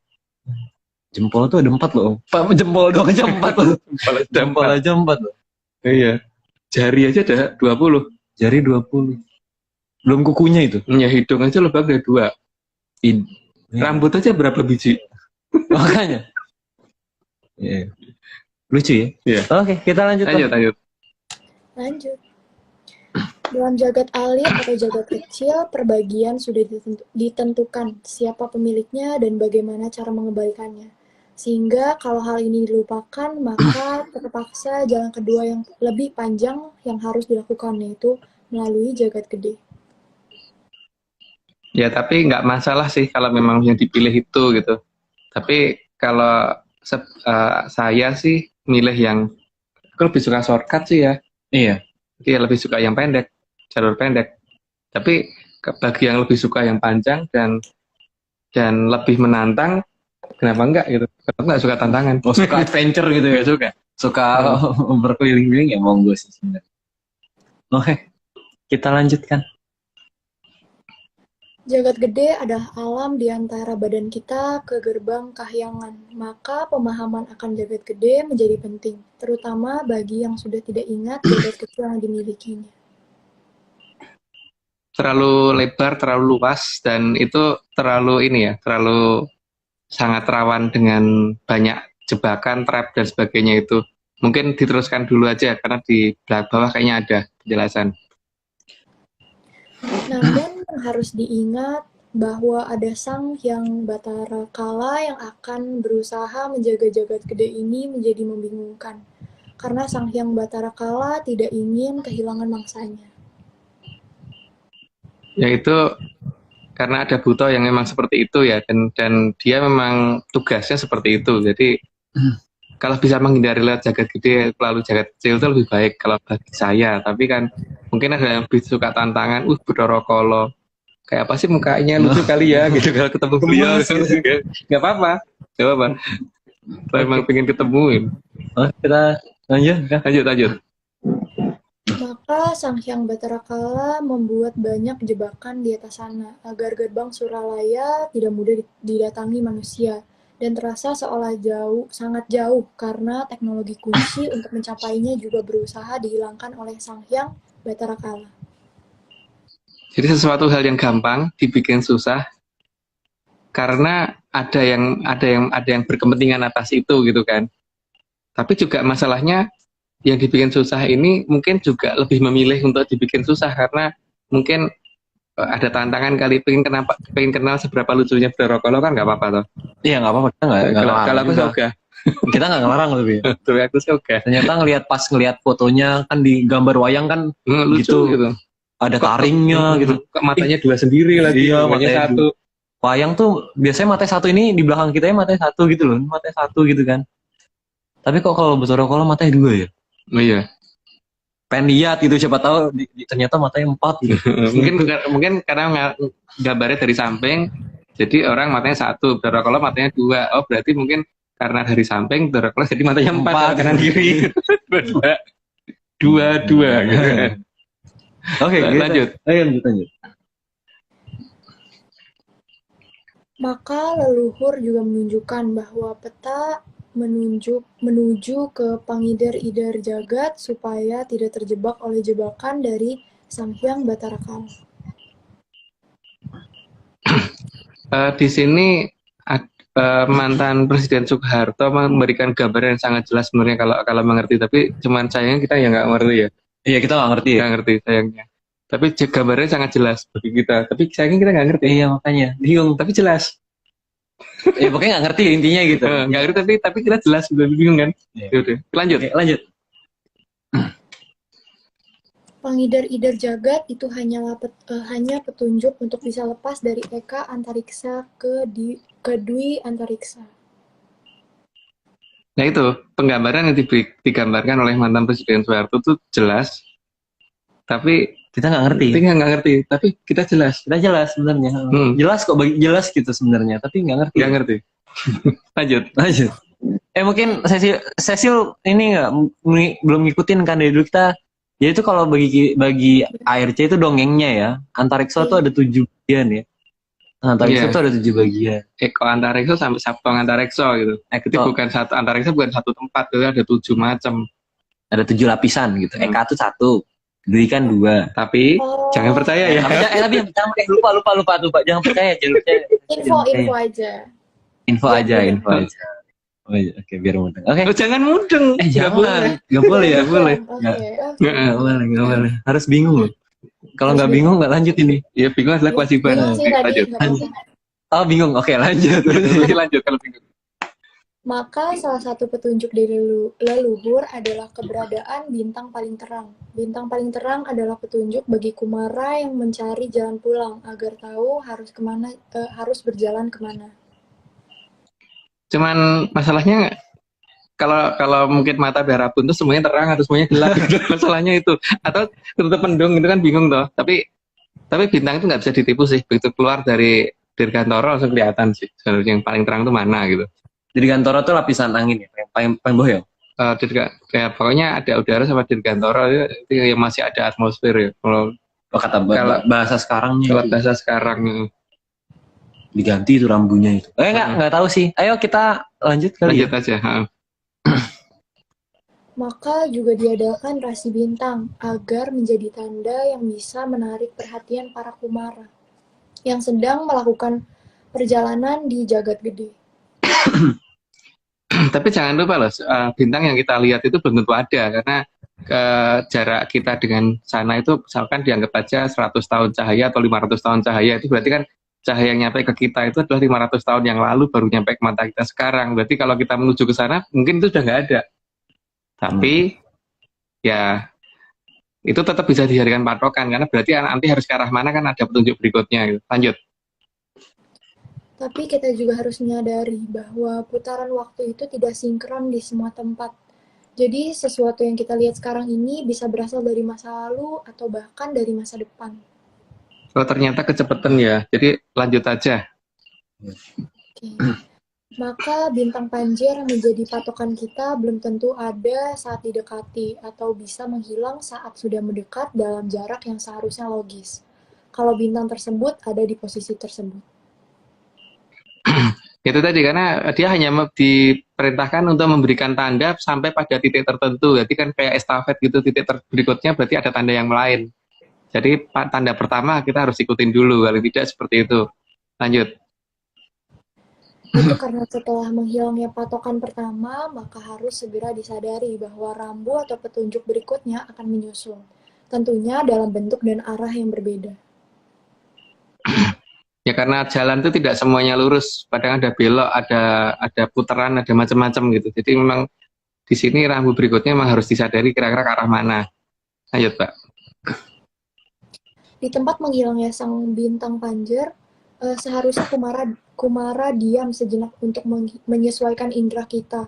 Jempol tuh ada 4 loh. Jempol doang aja 4 loh. Jempol aja 4 loh. Iya. Jari aja ada 20. Jari 20. Belum kukunya itu. Ya hidung aja lebih ada 2. Rambut aja berapa biji? Makanya. Yeah. Lucu ya? Iya. Oke, kita lanjut. Lanjut. Dalam jagat alit atau jagat kecil, perbagian sudah ditentukan siapa pemiliknya dan bagaimana cara mengembalikannya. Sehingga kalau hal ini dilupakan, maka terpaksa jalan kedua yang lebih panjang yang harus dilakukan, yaitu melalui jagat gede. Ya, tapi nggak masalah sih kalau memang yang dipilih itu gitu. Tapi kalau saya sih milih yang, aku lebih suka shortcut sih ya. Iya. Iya, lebih suka yang pendek, jalur pendek. Tapi bagi yang lebih suka yang panjang dan lebih menantang, kenapa enggak gitu? Kenapa enggak suka tantangan? Oh, suka adventure gitu ya? Suka. Suka berkeliling-keliling ya monggo sih sebenarnya. Oke, kita lanjutkan. Jagat gede adalah alam di antara badan kita ke gerbang kahyangan. Maka pemahaman akan jagat gede menjadi penting, terutama bagi yang sudah tidak ingat jagat kecil yang dimilikinya. Terlalu lebar, terlalu luas, dan itu terlalu ini ya, terlalu sangat rawan dengan banyak jebakan, trap, dan sebagainya itu. Mungkin diteruskan dulu aja, karena di bawah kayaknya ada penjelasan. Namun harus diingat bahwa ada Sang Hyang Batara Kala yang akan berusaha menjaga jagat gede ini menjadi membingungkan. Karena Sang Hyang Batara Kala tidak ingin kehilangan mangsanya. Yaitu karena ada Buto yang memang seperti itu ya, dan dia memang tugasnya seperti itu. Jadi kalau bisa menghindari lewat jagat gede lalu jagat kecil itu lebih baik kalau bagi saya. Tapi kan mungkin ada yang lebih suka tantangan, Bathara Kala kayak apa sih mukanya lucu kali ya gitu, kalau ketemu beliau nggak apa-apa. Kalau emang pengen ketemuin. Oh, kita lanjut. Maka Sang Hyang Batara Kala membuat banyak jebakan di atas sana, agar gerbang Suralaya tidak mudah didatangi manusia, dan terasa seolah sangat jauh, karena teknologi kunci untuk mencapainya juga berusaha dihilangkan oleh Sang Hyang Batara Kala. Jadi sesuatu hal yang gampang dibikin susah karena ada yang berkepentingan atas itu gitu kan. Tapi juga masalahnya yang dibikin susah ini mungkin juga lebih memilih untuk dibikin susah karena mungkin ada tantangan kali, pengen kenal seberapa lucunya Bathara Kala kan nggak apa-apa toh. Iya, nggak apa-apa, kita Kalau aku suka, kita nggak ngelarang lebih. tuh aku suka. Ternyata ngelihat fotonya kan di gambar wayang kan Lucu gitu. ada taringnya gitu. Kok matanya dua sendiri lagi, Iya, matanya satu. Wayang tuh biasanya matanya satu, ini di belakang kita ya matanya satu gitu loh, matanya satu gitu kan. Tapi kok kalau Bathara Kala matanya dua ya? Oh iya. Pengen lihat gitu, siapa tahu ternyata matanya 4 gitu. mungkin karena gambarnya dari samping, jadi orang matanya satu, Bathara Kala matanya dua. Oh berarti mungkin karena dari samping Bathara Kala jadi matanya 4 kanan kiri. dua gitu. Oke, lanjut. Lanjut. Maka leluhur juga menunjukkan bahwa peta menuju ke pangidar-idar jagat supaya tidak terjebak oleh jebakan dari Sang Hyang Batara Kala. Di sini mantan Presiden Soeharto memberikan gambaran yang sangat jelas sebenarnya kalau mengerti, tapi cuman sayangnya kita ya nggak ngerti ya. Iya, kita nggak ngerti ya. Nggak ngerti sayangnya. Tapi gambarnya sangat jelas bagi kita. Tapi sayangnya kita nggak ngerti. Iya, makanya bingung. Tapi jelas. Ya pokoknya nggak ngerti intinya gitu. Nggak ngerti tapi kita jelas, udah bingung kan. Iya. Yaudah, lanjut. Oke, lanjut. Pangidar-idar jagat itu hanya petunjuk untuk bisa lepas dari eka antariksa ke dwi antariksa. Nah itu penggambaran yang digambarkan oleh mantan Presiden Soeharto itu jelas, tapi Kita nggak ngerti. Tapi kita jelas. Kita jelas sebenarnya. Jelas kok, jelas gitu sebenarnya, tapi nggak ngerti. Nggak ngerti. Lanjut. Mungkin Cecil ini belum ngikutin kan dari dulu kita. Ya itu kalau bagi ARC itu dongengnya ya. Antariksa itu ada 7 bagian ya. Antariksa itu ada 7 bagian. Eko antariksa sampai Sabtong antariksa gitu. Jadi bukan satu antariksa, bukan satu tempat, itu ada 7 macam. Ada 7 lapisan gitu. Eka itu 1. Dwi kan 2. Tapi jangan percaya ya. Tapi lupa. Jangan percaya. Info aja. Oh, iya. Oke, biar mudeng. Oke. Jangan mudeng. Jangan. Nggak boleh. Nggak boleh. Harus bingung loh. Kalau nggak bingung nggak lanjut ini. Iya, bingung adalah kewajiban. Lanjut. Oh, bingung. Oke, lanjut. Lanjut kalau bingung. Maka salah satu petunjuk dari leluhur adalah keberadaan bintang paling terang. Bintang paling terang adalah petunjuk bagi Kumara yang mencari jalan pulang agar tahu harus berjalan kemana. Cuman masalahnya kalau mungkin mata berabun tuh semuanya terang atau semuanya gelap gitu. Masalahnya itu, atau tutup mendung itu kan bingung toh. Tapi bintang itu nggak bisa ditipu sih, begitu keluar dari Dirgantara langsung kelihatan sih sebenarnya yang paling terang itu mana gitu. Dirgantara tuh lapisan angin ya, yang paling bawah ya. Kayak pokoknya ada udara sama Dirgantara itu yang masih ada atmosfer ya. Kalau Bahasa sekarangnya kalau itu. bahasa sekarang Diganti itu rambunya itu. Nggak tahu sih. Ayo kita lanjut kali lanjut aja. Maka juga diadakan rasi bintang agar menjadi tanda yang bisa menarik perhatian para kumara yang sedang melakukan perjalanan di jagat gede. Tapi jangan lupa loh, bintang yang kita lihat itu belum tentu ada karena jarak kita dengan sana itu misalkan dianggap aja 100 tahun cahaya atau 500 tahun cahaya, itu berarti kan cahaya yang nyampe ke kita itu adalah 500 tahun yang lalu baru nyampe ke mata kita sekarang. Berarti kalau kita menuju ke sana mungkin itu sudah nggak ada. Tapi ya itu tetap bisa dijadikan patokan karena berarti nanti harus ke arah mana kan ada petunjuk berikutnya gitu. Lanjut. Tapi kita juga harus menyadari bahwa putaran waktu itu tidak sinkron di semua tempat. Jadi sesuatu yang kita lihat sekarang ini bisa berasal dari masa lalu atau bahkan dari masa depan. Oh ternyata kecepatan ya, jadi lanjut aja. Oke. Maka bintang Panjer yang menjadi patokan kita belum tentu ada saat didekati atau bisa menghilang saat sudah mendekat dalam jarak yang seharusnya logis. Kalau bintang tersebut ada di posisi tersebut. Itu tadi karena dia hanya diperintahkan untuk memberikan tanda sampai pada titik tertentu. Jadi kan kayak estafet gitu, titik berikutnya berarti ada tanda yang lain. Jadi tanda pertama kita harus ikutin dulu, kalau tidak seperti itu. Lanjut. Itu karena setelah menghilangnya patokan pertama, maka harus segera disadari bahwa rambu atau petunjuk berikutnya akan menyusul. Tentunya dalam bentuk dan arah yang berbeda. Ya karena jalan itu tidak semuanya lurus, kadang ada belok, ada putaran, ada macam-macam gitu. Jadi memang di sini rambu berikutnya memang harus disadari kira-kira ke arah mana. Lanjut, Pak. Di tempat menghilangnya sang bintang Panjer, seharusnya Kumara diam sejenak untuk menyesuaikan indera kita,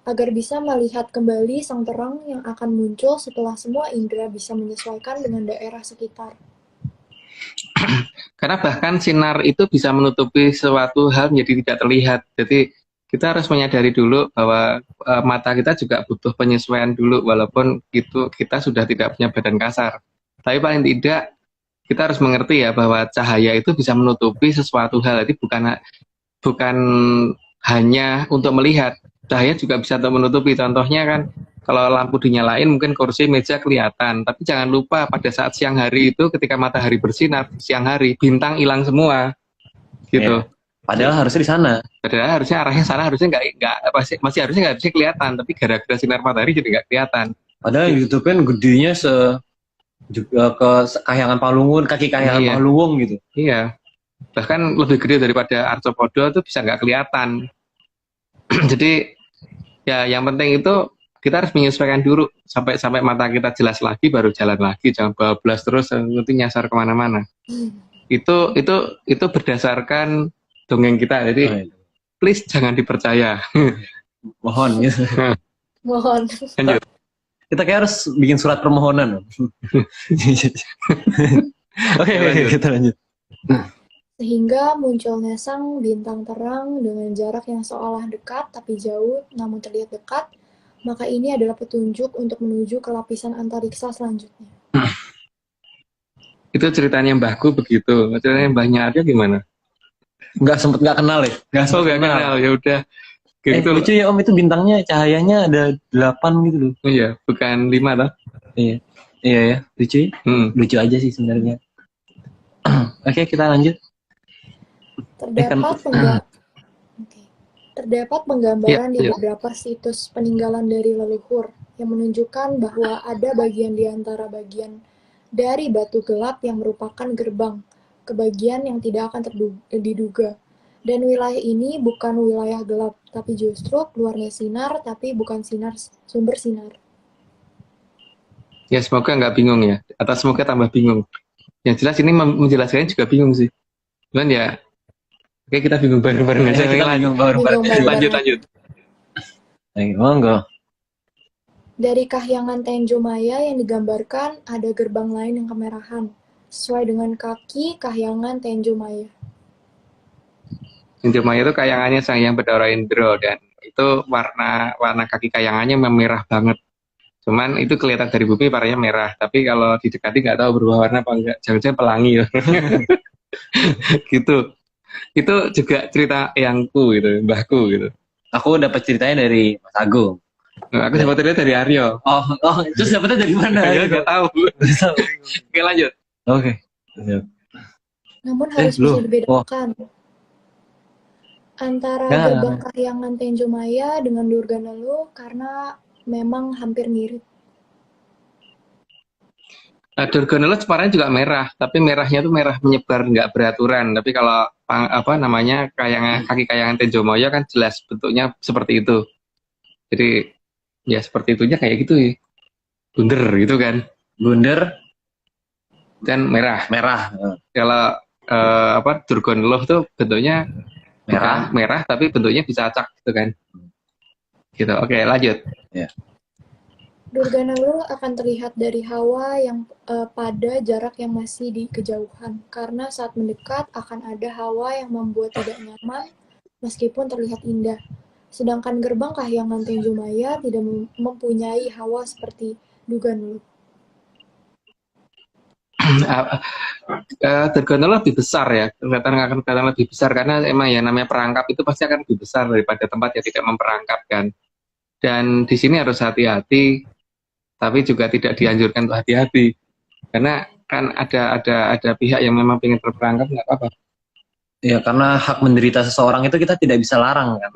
agar bisa melihat kembali sang terang yang akan muncul setelah semua indera bisa menyesuaikan dengan daerah sekitar. Karena bahkan sinar itu bisa menutupi suatu hal menjadi tidak terlihat. Jadi kita harus menyadari dulu bahwa mata kita juga butuh penyesuaian dulu, walaupun itu kita sudah tidak punya badan kasar. Tapi paling tidak kita harus mengerti ya bahwa cahaya itu bisa menutupi sesuatu hal. Jadi bukan hanya untuk melihat, cahaya juga bisa untuk menutupi. Contohnya kan kalau lampu dinyalain mungkin kursi meja kelihatan, tapi jangan lupa pada saat siang hari itu ketika matahari bersinar siang hari bintang hilang semua gitu. Padahal harusnya di sana. Padahal harusnya arahnya sana, harusnya nggak masih harusnya nggak bisa kelihatan, tapi gara-gara sinar matahari jadi nggak kelihatan. Padahal YouTube kan gedenya juga ke Kahyangan Palungun, kaki Kahyangan Palungun gitu. Iya. Bahkan lebih gede daripada Arcopodo itu bisa nggak kelihatan. Jadi ya yang penting itu kita harus menyesuaikan dulu sampai mata kita jelas lagi baru jalan lagi, jangan bablas terus nanti nyasar kemana-mana. Itu berdasarkan dongeng kita, jadi please jangan dipercaya. Mohon gitu. Mohon. Lanjut. Kita kayak harus bikin surat permohonan. Oke, kita lanjut. Sehingga munculnya sang bintang terang dengan jarak yang seolah dekat tapi jauh namun terlihat dekat, maka ini adalah petunjuk untuk menuju ke lapisan antariksa selanjutnya. Itu ceritanya Mbahku begitu. Ceritanya Mbahnya ada gimana? Nggak kenal ya? Nggak kenal. Ya udah. Gitu lucu ya Om, itu bintangnya cahayanya ada 8 gitu loh. Oh iya, bukan 5 toh? Iya ya, lucu ya? Lucu aja sih sebenarnya. Oke, kita lanjut. Terdapat penggambaran di beberapa situs peninggalan dari leluhur yang menunjukkan bahwa ada bagian di antara bagian dari batu gelap yang merupakan gerbang ke bagian yang tidak akan diduga. Dan wilayah ini bukan wilayah gelap, tapi justru keluarnya sinar, tapi bukan sumber sinar. Ya semoga nggak bingung ya, atau semoga tambah bingung. Yang jelas ini menjelaskannya juga bingung sih. Cuman ya, oke kita bingung bareng-bareng aja. Kita bingung bareng-bareng. Lanjut. Monggo. Dari kahyangan Tenjo Maya yang digambarkan ada gerbang lain yang kemerahan, sesuai dengan kaki kahyangan Tenjo Maya. Tenjo Maya itu kayangannya Sang Hyang Bathara Indra, dan itu warna kaki kayangannya memerah banget. Cuman itu kelihatan dari bumi warnanya merah, tapi kalau didekati nggak tahu berubah warna apa enggak. Jangan-jangan pelangi ya. Gitu. Itu juga cerita eyangku gitu, mbahku gitu. Aku dapat ceritanya dari Mas Agung. Nah, aku dapat cerita dari Aryo. Oh, terus dapetnya dari mana? Ya nggak tahu. Oke, lanjut. Oke. Namun harus belum. bisa dibedakan antara Ya. gerbang kahyangan Tenjo Maya dengan Durganalu karena memang hampir mirip. Durganalu warnanya juga merah, tapi merahnya tuh merah menyebar, nggak beraturan. Tapi kalau kaki kayangan Tenjo Maya kan jelas bentuknya seperti itu. Jadi ya seperti itunya kayak gitu ya. Bunder gitu kan. Bunder Dan merah. Kalau Durganalu tuh bentuknya merah. bukan merah, tapi bentuknya bisa acak gitu kan. Gitu. Oke, lanjut. Durganalu akan terlihat dari hawa yang pada jarak yang masih di kejauhan, karena saat mendekat akan ada hawa yang membuat tidak nyaman meskipun terlihat indah. Sedangkan gerbang kahyangan Tenjo Maya tidak mempunyai hawa seperti Durganalu. Durganalu lebih besar ya, akan kelihatan lebih besar karena emang ya namanya perangkap itu pasti akan lebih besar daripada tempat yang tidak memperangkapkan. Dan di sini harus hati-hati, tapi juga tidak dianjurkan untuk hati-hati karena kan ada pihak yang memang ingin berperangkap, nggak apa-apa. Ya, karena hak menderita seseorang itu kita tidak bisa larang kan.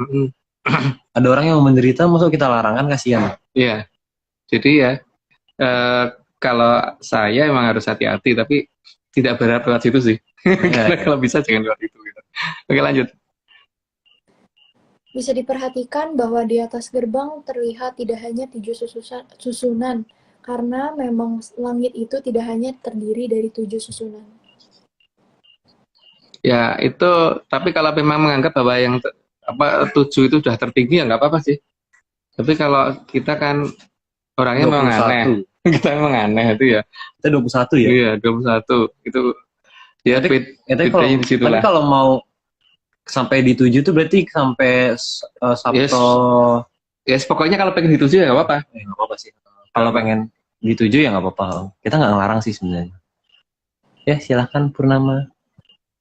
Ada orang yang menderita, masuk kita larang kan, kasihan. Iya, jadi ya kalau saya emang harus hati-hati, tapi tidak berharap lewat situ sih. Karena kalau bisa jangan lewat itu. Gitu. Oke, lanjut. Bisa diperhatikan bahwa di atas gerbang terlihat tidak hanya 7 susunan, karena memang langit itu tidak hanya terdiri dari 7 susunan. Ya itu, tapi kalau memang menganggap bahwa yang 7 itu sudah tertinggi ya nggak apa-apa sih. Tapi kalau kita kan orangnya memang aneh. Kita memang aneh itu ya. Kita 21 ya? Iya, 21. Itu ya tapi kalau mau sampai di 7 itu berarti sampai Sabto. Yes, pokoknya kalau pengen di 7 ya nggak apa-apa. Nggak apa-apa sih. Kalau pengen di 7 ya nggak apa-apa. Kita nggak ngelarang sih sebenarnya. Ya silahkan Purnama.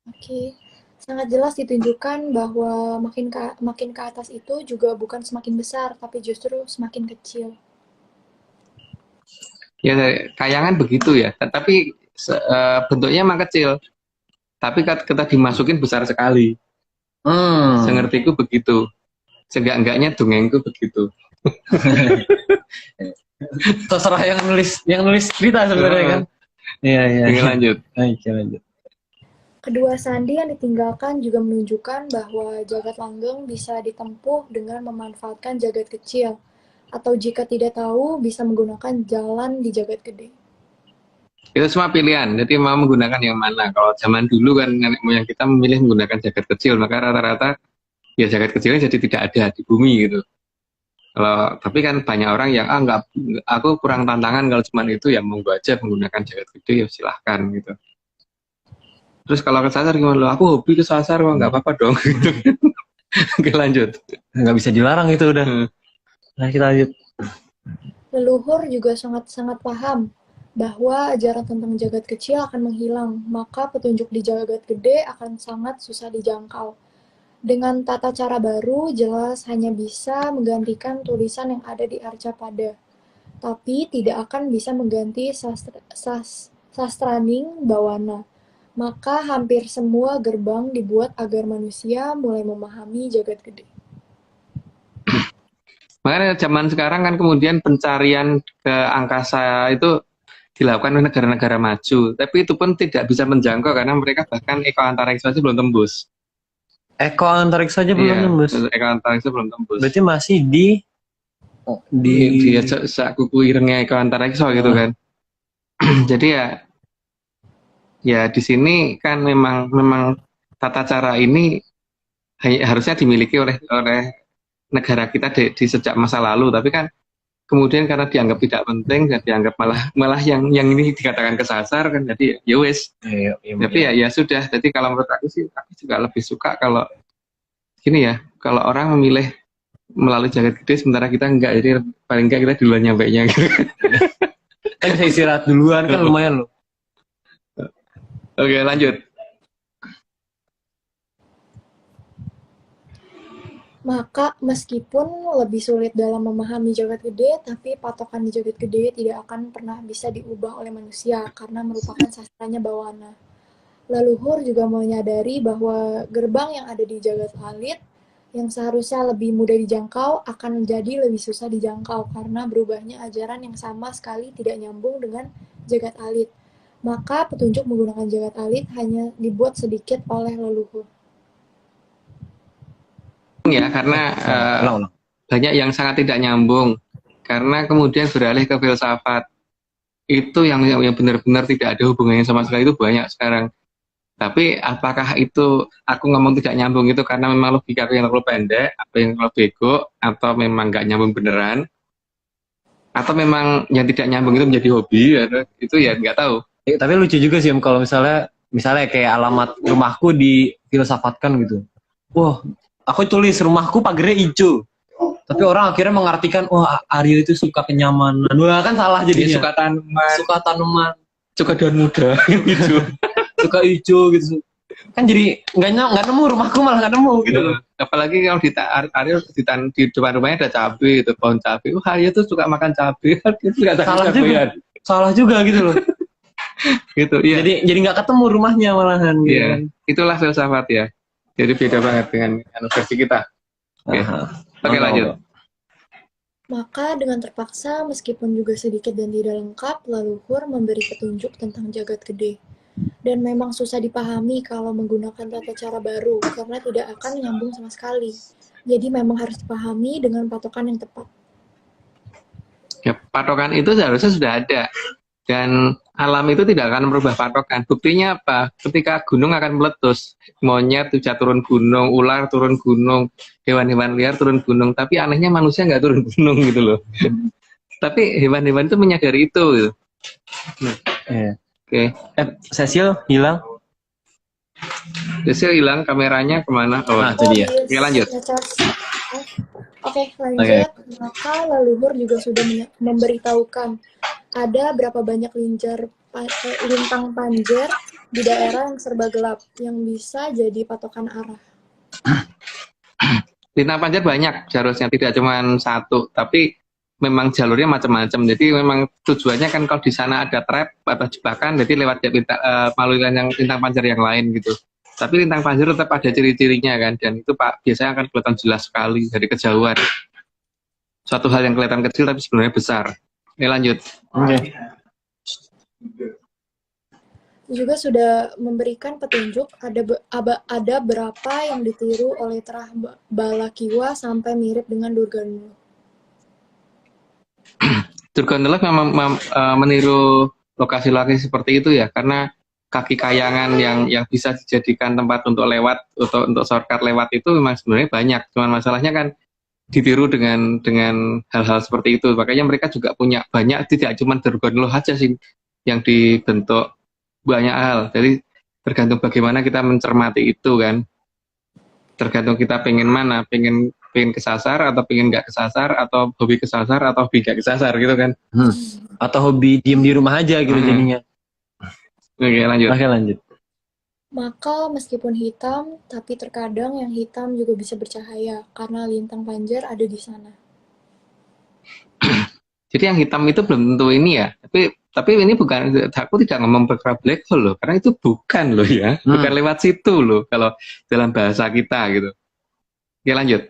Oke. Sangat jelas ditunjukkan bahwa makin ke atas itu juga bukan semakin besar, tapi justru semakin kecil. Ya kayangan begitu ya, tapi bentuknya emang kecil. Tapi kita dimasukin besar sekali. Sengertiku begitu. Seenggak-enggaknya dongengku begitu. Terserah yang nulis cerita sebenarnya kan. Iya. Lanjut. Lanjut. Kedua sandi yang ditinggalkan juga menunjukkan bahwa jagat langgeng bisa ditempuh dengan memanfaatkan jagat kecil, atau jika tidak tahu bisa menggunakan jalan di jagat gede. Itu semua pilihan, jadi mau menggunakan yang mana. Kalau zaman dulu kan nenek moyang kita memilih menggunakan jagat kecil, maka rata-rata ya jagat kecilnya jadi tidak ada di bumi gitu. Tapi kan banyak orang yang enggak, aku kurang tantangan kalau cuma itu, ya monggo aja menggunakan jagat gede, ya silahkan gitu. Terus kalau kesasar gimana? Aku hobi kesasar kok, nggak apa-apa dong. Oke, lanjut. Nggak bisa dilarang itu udah. Nah, kita lanjut. Leluhur juga sangat-sangat paham bahwa ajaran tentang jagat kecil akan menghilang, maka petunjuk di jagat gede akan sangat susah dijangkau. Dengan tata cara baru, jelas hanya bisa menggantikan tulisan yang ada di Arcapada, tapi tidak akan bisa mengganti sastraning bawana. Maka hampir semua gerbang dibuat agar manusia mulai memahami jagat gede. Makanya zaman sekarang kan kemudian pencarian ke angkasa itu dilakukan oleh negara-negara maju, tapi itu pun tidak bisa menjangkau karena mereka bahkan eko antariksa saja belum tembus. Eko antariksa saja belum tembus. Eko antariksa belum tembus. Berarti masih di kuku irengnya eko antariksa gitu kan. Jadi ya di sini kan memang tata cara ini harusnya dimiliki oleh negara kita di sejak masa lalu, tapi kan kemudian karena dianggap tidak penting dan dianggap malah yang ini dikatakan kesasar kan, jadi ya wes. Tapi ya sudah. Jadi kalau menurut aku sih, aku juga lebih suka kalau gini ya, kalau orang memilih melalui jaket gede sementara kita enggak, jadi paling enggak kita duluan nyampe nya gitu. Kan bisa istirahat duluan kan lumayan loh. Oke, lanjut. Maka meskipun lebih sulit dalam memahami jagat gede, tapi patokan di jagat gede tidak akan pernah bisa diubah oleh manusia karena merupakan sastranya bawana. Leluhur juga menyadari bahwa gerbang yang ada di jagat alit yang seharusnya lebih mudah dijangkau akan menjadi lebih susah dijangkau karena berubahnya ajaran yang sama sekali tidak nyambung dengan jagat alit. Maka petunjuk menggunakan jagat alit hanya dibuat sedikit oleh leluhur. Ya, karena banyak yang sangat tidak nyambung karena kemudian beralih ke filsafat. Itu yang benar-benar tidak ada hubungannya sama sekali, itu banyak sekarang. Tapi apakah itu aku ngomong tidak nyambung itu karena memang logika yang terlalu pendek, apa yang terlalu bego, atau memang nggak nyambung beneran, atau memang yang tidak nyambung itu menjadi hobi, itu ya nggak tahu. Tapi lucu juga sih kalau misalnya kayak alamat rumahku difilsafatkan gitu. Wah, aku tulis rumahku pagarnya hijau. Tapi orang akhirnya mengartikan, wah Aryo itu suka kenyamanan. Wah kan salah jadinya. Suka tanaman, suka daun muda, hijau. Suka hijau gitu. Kan jadi nggak nemu, rumahku malah nggak nemu gitu. Apalagi kalau Aryo di depan rumahnya ada cabai, itu pohon cabai. Wah Aryo tuh suka makan cabai. Salah juga. Salah juga gitu loh. Gitu, iya. Jadi nggak ketemu rumahnya malahan. Gitu. Iya. Itulah filsafat ya. Jadi beda banget dengan versi kita. Oke, lanjut. Maka dengan terpaksa, meskipun juga sedikit dan tidak lengkap, leluhur memberi petunjuk tentang jagat gede. Dan memang susah dipahami kalau menggunakan tata cara baru, karena tidak akan nyambung sama sekali. Jadi memang harus dipahami dengan patokan yang tepat. Ya, patokan itu seharusnya sudah ada. Dan alam itu tidak akan merubah patokan. Buktinya apa? Ketika gunung akan meletus, monyet bisa turun gunung, ular turun gunung, hewan-hewan liar turun gunung. Tapi anehnya manusia nggak turun gunung gitu loh. Tapi hewan-hewan itu menyadari itu. Gitu. Oke. Cecil hilang. Cecil hilang, kameranya kemana? Oh, itu dia. Oke, lanjut. Oke, lanjut. Maka leluhur juga sudah memberitahukan ada berapa banyak lintang panjer di daerah yang serba gelap yang bisa jadi patokan arah. Lintang panjer banyak, seharusnya tidak cuma satu, tapi memang jalurnya macam-macam. Jadi memang tujuannya kan kalau di sana ada trap atau jebakan, jadi lewat melalui lintang panjer yang lain gitu. Tapi lintang panjer tetap ada ciri-cirinya kan, dan itu biasanya akan kelihatan jelas sekali dari kejauhan. Suatu hal yang kelihatan kecil tapi sebenarnya besar. Oke, lanjut. Oke. Juga sudah memberikan petunjuk ada berapa yang ditiru oleh terah Balakiwa sampai mirip dengan Durganula. Durganula memang meniru lokasi-lokasi seperti itu ya, karena kaki kayangan yang bisa dijadikan tempat untuk lewat, untuk shortcut lewat itu memang sebenarnya banyak. Cuman masalahnya kan ditiru dengan hal-hal seperti itu. Makanya mereka juga punya banyak, tidak cuma Durganula aja sih yang dibentuk banyak hal. Jadi tergantung bagaimana kita mencermati itu kan. Tergantung kita pengen mana, pengen kesasar atau pengen nggak kesasar, atau hobi kesasar atau hobi nggak kesasar gitu kan. Atau hobi diem di rumah aja gitu jadinya. Oke, lanjut. Maka meskipun hitam, tapi terkadang yang hitam juga bisa bercahaya karena lintang panjer ada di sana. Jadi yang hitam itu belum tentu ini ya. Tapi ini bukan, aku tidak ngomong perkara black hole loh, karena itu bukan loh ya, bukan lewat situ loh kalau dalam bahasa kita gitu. Oke, lanjut.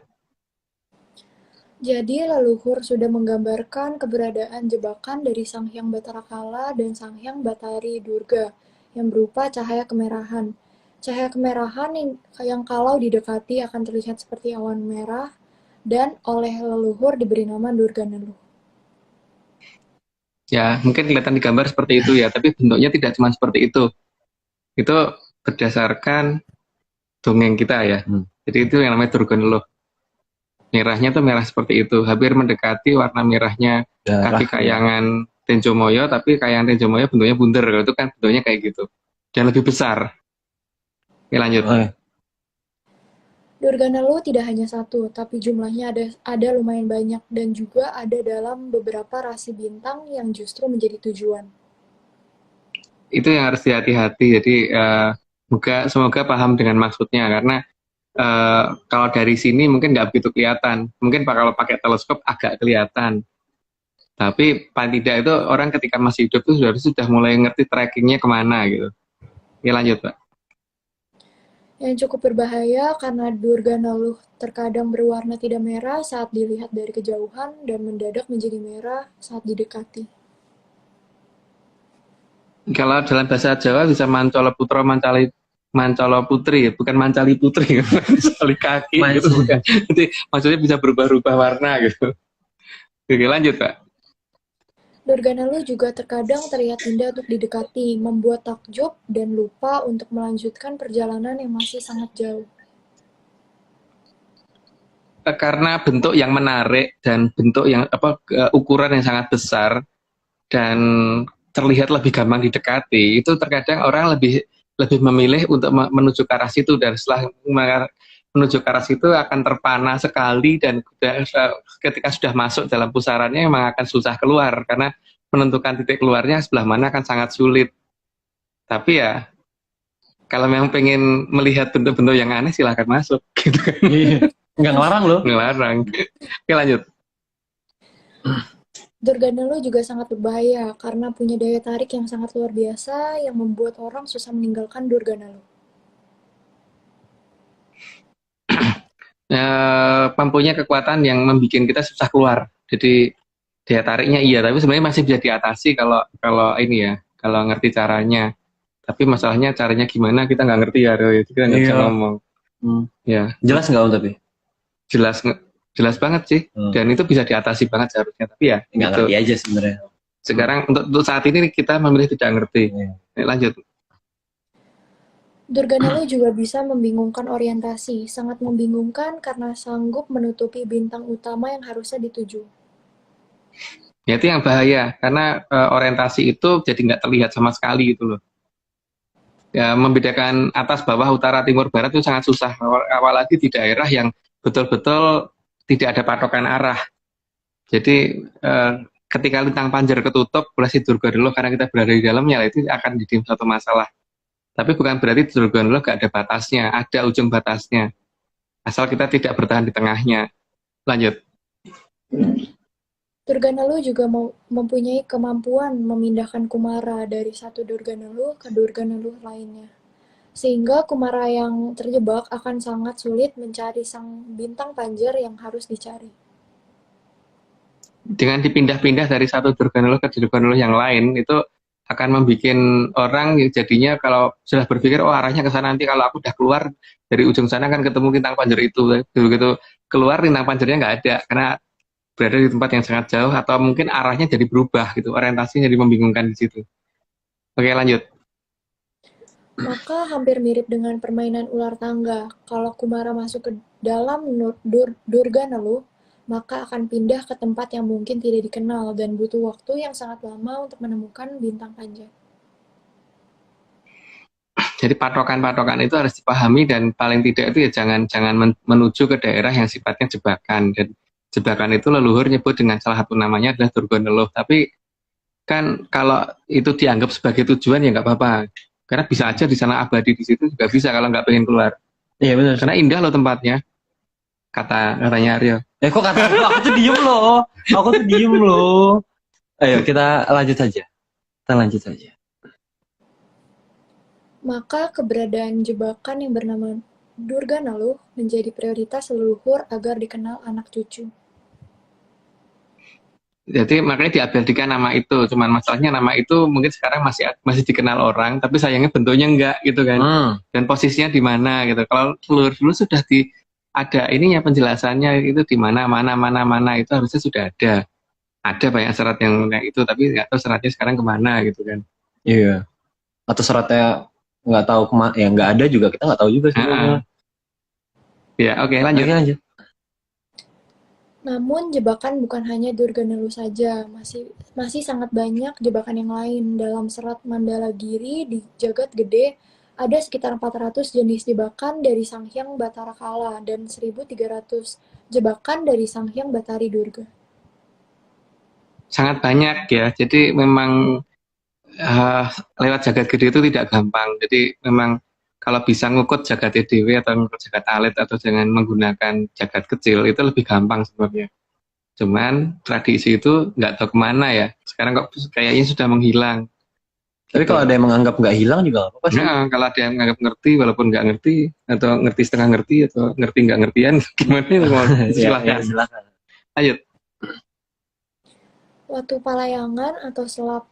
Jadi leluhur sudah menggambarkan keberadaan jebakan dari Sang Hyang Batara Kala dan Sang Hyang Batari Durga yang berupa cahaya kemerahan. Cahaya kemerahan yang kalau didekati akan terlihat seperti awan merah dan oleh leluhur diberi nama Durganulu. Ya, mungkin kelihatan di gambar seperti itu ya, tapi bentuknya tidak cuma seperti itu. Itu berdasarkan dongeng kita ya. Jadi itu yang namanya Durganulu. Merahnya tuh merah seperti itu, hampir mendekati warna merahnya kaki kayangan Tenjomoyo, tapi kayangan Tenjomoyo bentuknya bunder, kalau itu kan bentuknya kayak gitu. Dan lebih besar. Oke, lanjut. Durganalu tidak hanya satu, tapi jumlahnya ada lumayan banyak dan juga ada dalam beberapa rasi bintang yang justru menjadi tujuan. Itu yang harus hati-hati. Jadi semoga paham dengan maksudnya, karena kalau dari sini mungkin nggak begitu kelihatan. Mungkin kalau pakai teleskop agak kelihatan. Tapi paling tidak itu orang ketika masih hidup itu sudah mulai ngerti trackingnya kemana gitu. Oke, lanjut, Pak. Yang cukup berbahaya karena Durganalu terkadang berwarna tidak merah saat dilihat dari kejauhan dan mendadak menjadi merah saat didekati. Kalau dalam bahasa Jawa bisa mancala putra, mancala putri, bukan mancali putri, mancali kaki gitu bukan. Jadi maksudnya bisa berubah-ubah warna gitu. Oke, lanjut, Pak. Durganalu juga terkadang terlihat indah untuk didekati, membuat takjub dan lupa untuk melanjutkan perjalanan yang masih sangat jauh. Karena bentuk yang menarik dan bentuk yang ukuran yang sangat besar dan terlihat lebih gampang didekati, itu terkadang orang lebih memilih untuk menuju ke arah situ, dan setelah menuju ke arah situ akan terpana sekali, dan ketika sudah masuk dalam pusarannya memang akan susah keluar karena menentukan titik keluarnya sebelah mana akan sangat sulit. Tapi ya kalau memang pengen melihat bentuk-bentuk yang aneh silahkan masuk gitu kan. Nggak ngelarang loh. Ngelarang. Oke, lanjut. Durganalu juga sangat berbahaya karena punya daya tarik yang sangat luar biasa yang membuat orang susah meninggalkan Durganalu. Mempunyai kekuatan yang membuat kita susah keluar. Jadi daya tariknya iya, tapi sebenarnya masih bisa diatasi kalau ini ya, kalau ngerti caranya. Tapi masalahnya caranya gimana kita nggak ngerti ya, itu kita nggak bisa ngomong. Ya. Jelas nggak Om tapi? Jelas banget sih, dan itu bisa diatasi banget seharusnya. Tapi ya nggak ngerti aja sebenarnya. Sekarang untuk saat ini kita memilih tidak ngerti. Lanjut. Durganalu juga bisa membingungkan orientasi, sangat membingungkan karena sanggup menutupi bintang utama yang harusnya dituju. Ya, itu yang bahaya, karena orientasi itu jadi nggak terlihat sama sekali gitu loh. Ya, membedakan atas, bawah, utara, timur, barat itu sangat susah, apalagi di daerah yang betul-betul tidak ada patokan arah. Jadi ketika lintang panjar ketutup oleh si Durganalu karena kita berada di dalamnya, itu akan jadi suatu masalah. Tapi bukan berarti Durganalu nggak ada batasnya, ada ujung batasnya. Asal kita tidak bertahan di tengahnya. Lanjut. Durganalu juga mempunyai kemampuan memindahkan Kumara dari satu Durganalu ke Durganalu lainnya. Sehingga Kumara yang terjebak akan sangat sulit mencari sang bintang panjar yang harus dicari. Dengan dipindah-pindah dari satu Durganalu ke Durganalu yang lain, itu akan membuat orang jadinya kalau sudah berpikir, oh arahnya ke sana, nanti kalau aku udah keluar dari ujung sana kan ketemu lintang panjar itu. Begitu keluar lintang panjarnya nggak ada, karena berada di tempat yang sangat jauh, atau mungkin arahnya jadi berubah gitu, orientasinya jadi membingungkan di situ. Oke, lanjut. Maka hampir mirip dengan permainan ular tangga. Kalau Kumara masuk ke dalam Durganalu, maka akan pindah ke tempat yang mungkin tidak dikenal dan butuh waktu yang sangat lama untuk menemukan bintang panjar. Jadi patokan-patokan itu harus dipahami, dan paling tidak itu ya jangan menuju ke daerah yang sifatnya jebakan. Dan jebakan itu leluhur nyebut dengan salah satu namanya adalah Durganalu. Tapi kan kalau itu dianggap sebagai tujuan ya nggak apa-apa. Karena bisa aja di sana abadi, di situ juga bisa kalau nggak pengen keluar. Iya benar. Karena indah loh tempatnya. Katanya Aryo. Kok kata aku tuh diem loh. Aku tuh diem loh. Ayo kita lanjut saja. Maka keberadaan jebakan yang bernama Durganalu menjadi prioritas leluhur agar dikenal anak cucu. Jadi makanya diabadikan nama itu. Cuman masalahnya nama itu mungkin sekarang masih dikenal orang, tapi sayangnya bentuknya enggak gitu kan. Dan posisinya di mana gitu. Kalau dulu sudah ada ininya penjelasannya, itu di mana itu harusnya sudah ada. Ada banyak serat yang kayak itu, tapi nggak tahu seratnya sekarang kemana gitu kan. Iya. Atau seratnya nggak tahu kemana, ya nggak ada juga, kita nggak tahu juga sebenarnya. Ya, oke, lanjut. Namun jebakan bukan hanya Durganelu saja, masih sangat banyak jebakan yang lain. Dalam serat Mandalagiri di Jagat Gede ada sekitar 400 jenis jebakan dari Sang Hyang Batara Kala dan 1.300 jebakan dari Sang Hyang Batari Durga. Sangat banyak ya. Jadi memang lewat jagat gede itu tidak gampang. Jadi memang kalau bisa ngukut jagat dewe atau ngukut jagat alit atau dengan menggunakan jagat kecil itu lebih gampang sebenarnya. Cuman tradisi itu nggak tahu kemana ya. Sekarang kok kayaknya sudah menghilang. Tapi kalau ada yang menganggap nggak hilang juga nggak apa-apa sih. Nah, kalau ada yang menganggap ngerti walaupun nggak ngerti atau ngerti setengah ngerti atau ngerti nggak ngertian gimana itu silahkan. Silakan. Lanjut. Watu Palayangan atau Selat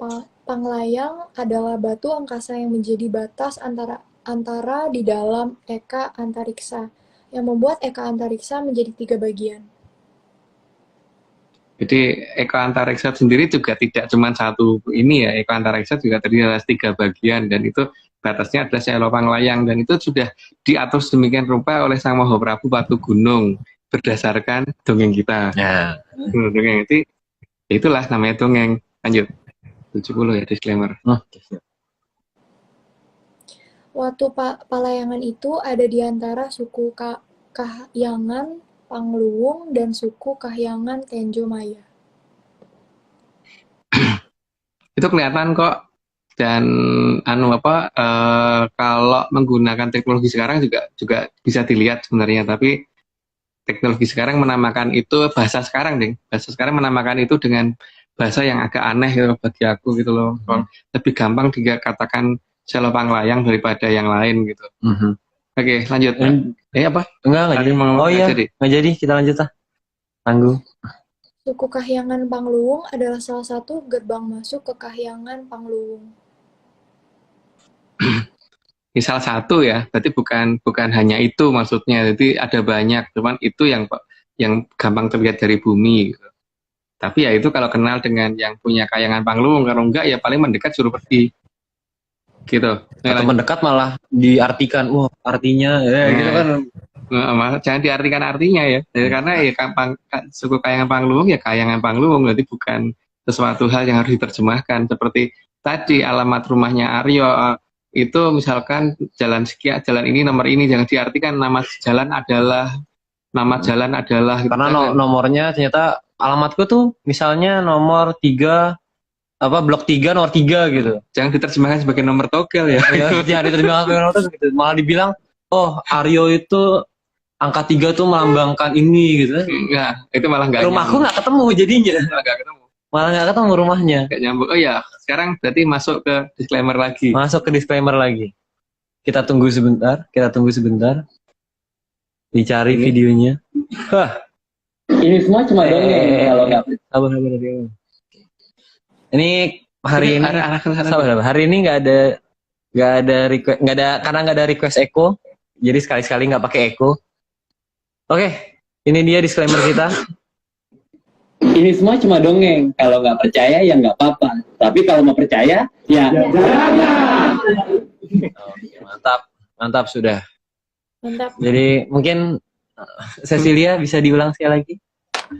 Panglayang adalah batu angkasa yang menjadi batas antara di dalam eka antariksa, yang membuat eka antariksa menjadi 3 bagian. Jadi eko antariksa sendiri juga tidak cuma satu ini ya, eko antariksa juga terdiri atas 3 bagian dan itu batasnya adalah Selo Panglayang dan itu sudah diatur sedemikian rupa oleh Sang Mahaprabu Patu Gunung berdasarkan dongeng kita. Ya. Dongeng itu itulah namanya dongeng. Lanjut. 70 ya disclaimer. Watu Palayangan itu ada di antara suku Kahyangan Pangluwung dan suku Kahyangan Tenjo Maya. Itu kelihatan kok dan kalau menggunakan teknologi sekarang juga bisa dilihat sebenarnya, tapi teknologi sekarang menamakan itu bahasa sekarang menamakan itu dengan bahasa yang agak aneh gitu bagi aku gitu loh. Lebih gampang dia katakan Selo Panglayang daripada yang lain gitu. Oke, lanjut. Apa? Enggak jadi. Oh iya, nggak jadi. Kita lanjut lah. Tangguh. Suku Kahyangan Pangluwung adalah salah satu gerbang masuk ke Kahyangan Pangluwung. Ini salah satu ya, berarti bukan hanya itu maksudnya. Jadi ada banyak, cuman itu yang gampang terlihat dari bumi. Gitu. Tapi ya itu kalau kenal dengan yang punya Kahyangan Pangluwung, kalau enggak ya paling mendekat suruh pergi. Gitu. Atau mendekat malah diartikan, wah artinya gitu kan. Jangan diartikan artinya ya. Karena ya suku Kahyangan Pangluwung ya Kahyangan Pangluwung, berarti bukan sesuatu hal yang harus diterjemahkan. Seperti tadi alamat rumahnya Aryo itu misalkan jalan sekian, jalan ini nomor ini, jangan diartikan nama jalan adalah karena nomornya ternyata alamatku tuh misalnya nomor 3 blok 3 nomor 3 gitu. Jangan diterjemahkan sebagai nomor togel ya. Jangan diterjemahkan sebagai nomor togel gitu. Malah dibilang, oh Aryo itu angka 3 tuh melambangkan ini gitu. Enggak, itu malah enggak. Rumahku nggak ketemu jadinya. Malah nggak ketemu rumahnya. Nggak nyambung. Oh ya, sekarang berarti masuk ke disclaimer lagi. Kita tunggu sebentar. Dicari videonya. Ini semua cuma dongeng kalau nggak. Sabar. Ini hari ini hari ini nggak ada request, karena nggak ada request echo, jadi sekali-sekali nggak pakai echo. Oke, ini dia disclaimer kita. Ini semua cuma dongeng. Kalau nggak percaya ya nggak apa-apa. Tapi kalau mau percaya ya jangan. Oke, mantap sudah. Mantap. Jadi mungkin Cecilia bisa diulang sekali lagi.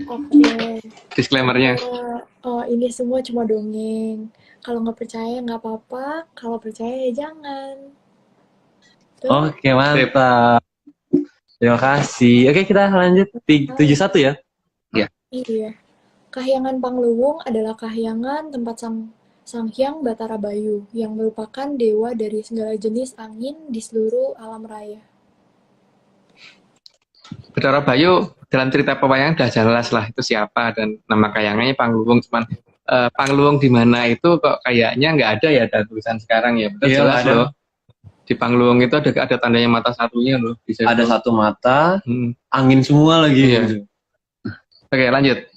Oke. Disclaimernya. Ini semua cuma dongeng. Kalau nggak percaya nggak apa-apa. Kalau percaya ya jangan. Tuh. Oke, mantap. Terima kasih. Oke, kita lanjut 71 ya. Iya. Kahyangan Pangluwung adalah kahyangan tempat Sang Hyang Batara Bayu yang merupakan dewa dari segala jenis angin di seluruh alam raya. Batara Bayu dalam cerita pewayangan udah jelas lah itu siapa dan nama kahyangannya Pangluwung, cuman Pangluwung di mana itu kok kayaknya nggak ada ya ada tulisan sekarang ya. Betul, jelas ada. Loh. Di Pangluwung itu ada tandanya mata satunya loh. Ada satu mata, angin semua lagi. Iya. Oke, lanjut.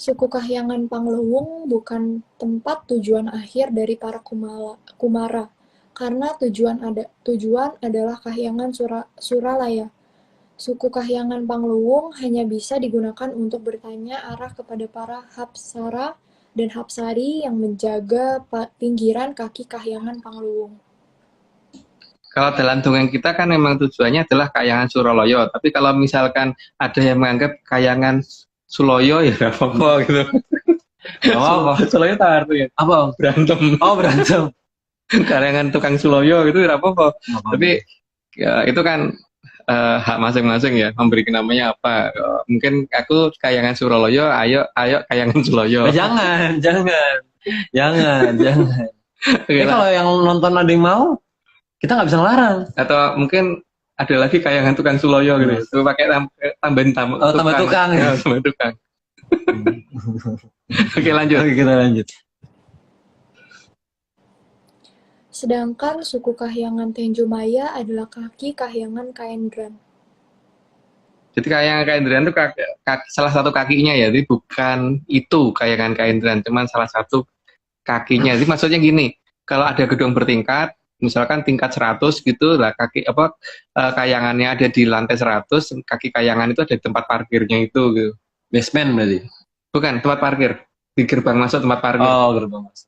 Suku Kahyangan Pangluwung bukan tempat tujuan akhir dari para kumara, karena tujuan adalah Kahyangan Suralaya. Suku Kahyangan Pangluwung hanya bisa digunakan untuk bertanya arah kepada para Hapsara dan Hapsari yang menjaga pinggiran kaki Kahyangan Pangluwung. kalau dalam dongeng kita kan memang tujuannya adalah Kahyangan Suraloyo. Tapi kalau misalkan ada yang menganggap Kahyangan Suloyo ya nggak apa-apa gitu. Oh, Suloyo tak artinya apa? berantem. Oh, berantem. Kahyangan tukang Suloyo gitu nggak apa-apa. Tapi ya, itu kan hak masing-masing ya, memberi namanya apa. Mungkin aku Kahyangan Suraloyo, ayo Kahyangan Suloyo. Jangan, jangan. Jangan. Oke Tapi lah. kalau yang nonton ada yang mau, kita nggak bisa ngelarang. Atau mungkin ada lagi Kahyangan tukang Suloyo gitu. Itu pakai tambahin Oh, tambah tukang. Ya, tambah tukang. Oke, lanjut. Oke, kita lanjut. Sedangkan suku Kahyangan Tenjomaya adalah kaki Kahyangan Kaendran. Jadi Kahyangan Kaendran itu salah satu kakinya ya, jadi bukan itu Kahyangan Kaendran, cuman salah satu kakinya. Jadi maksudnya gini, kalau ada gedung bertingkat, misalkan tingkat 100 gitu, lah kayangannya ada di lantai 100, kaki kayangan itu ada di tempat parkirnya itu gitu. Basement berarti. Bukan, tempat parkir. Di gerbang masuk tempat parkir. Oh, gerbang masuk.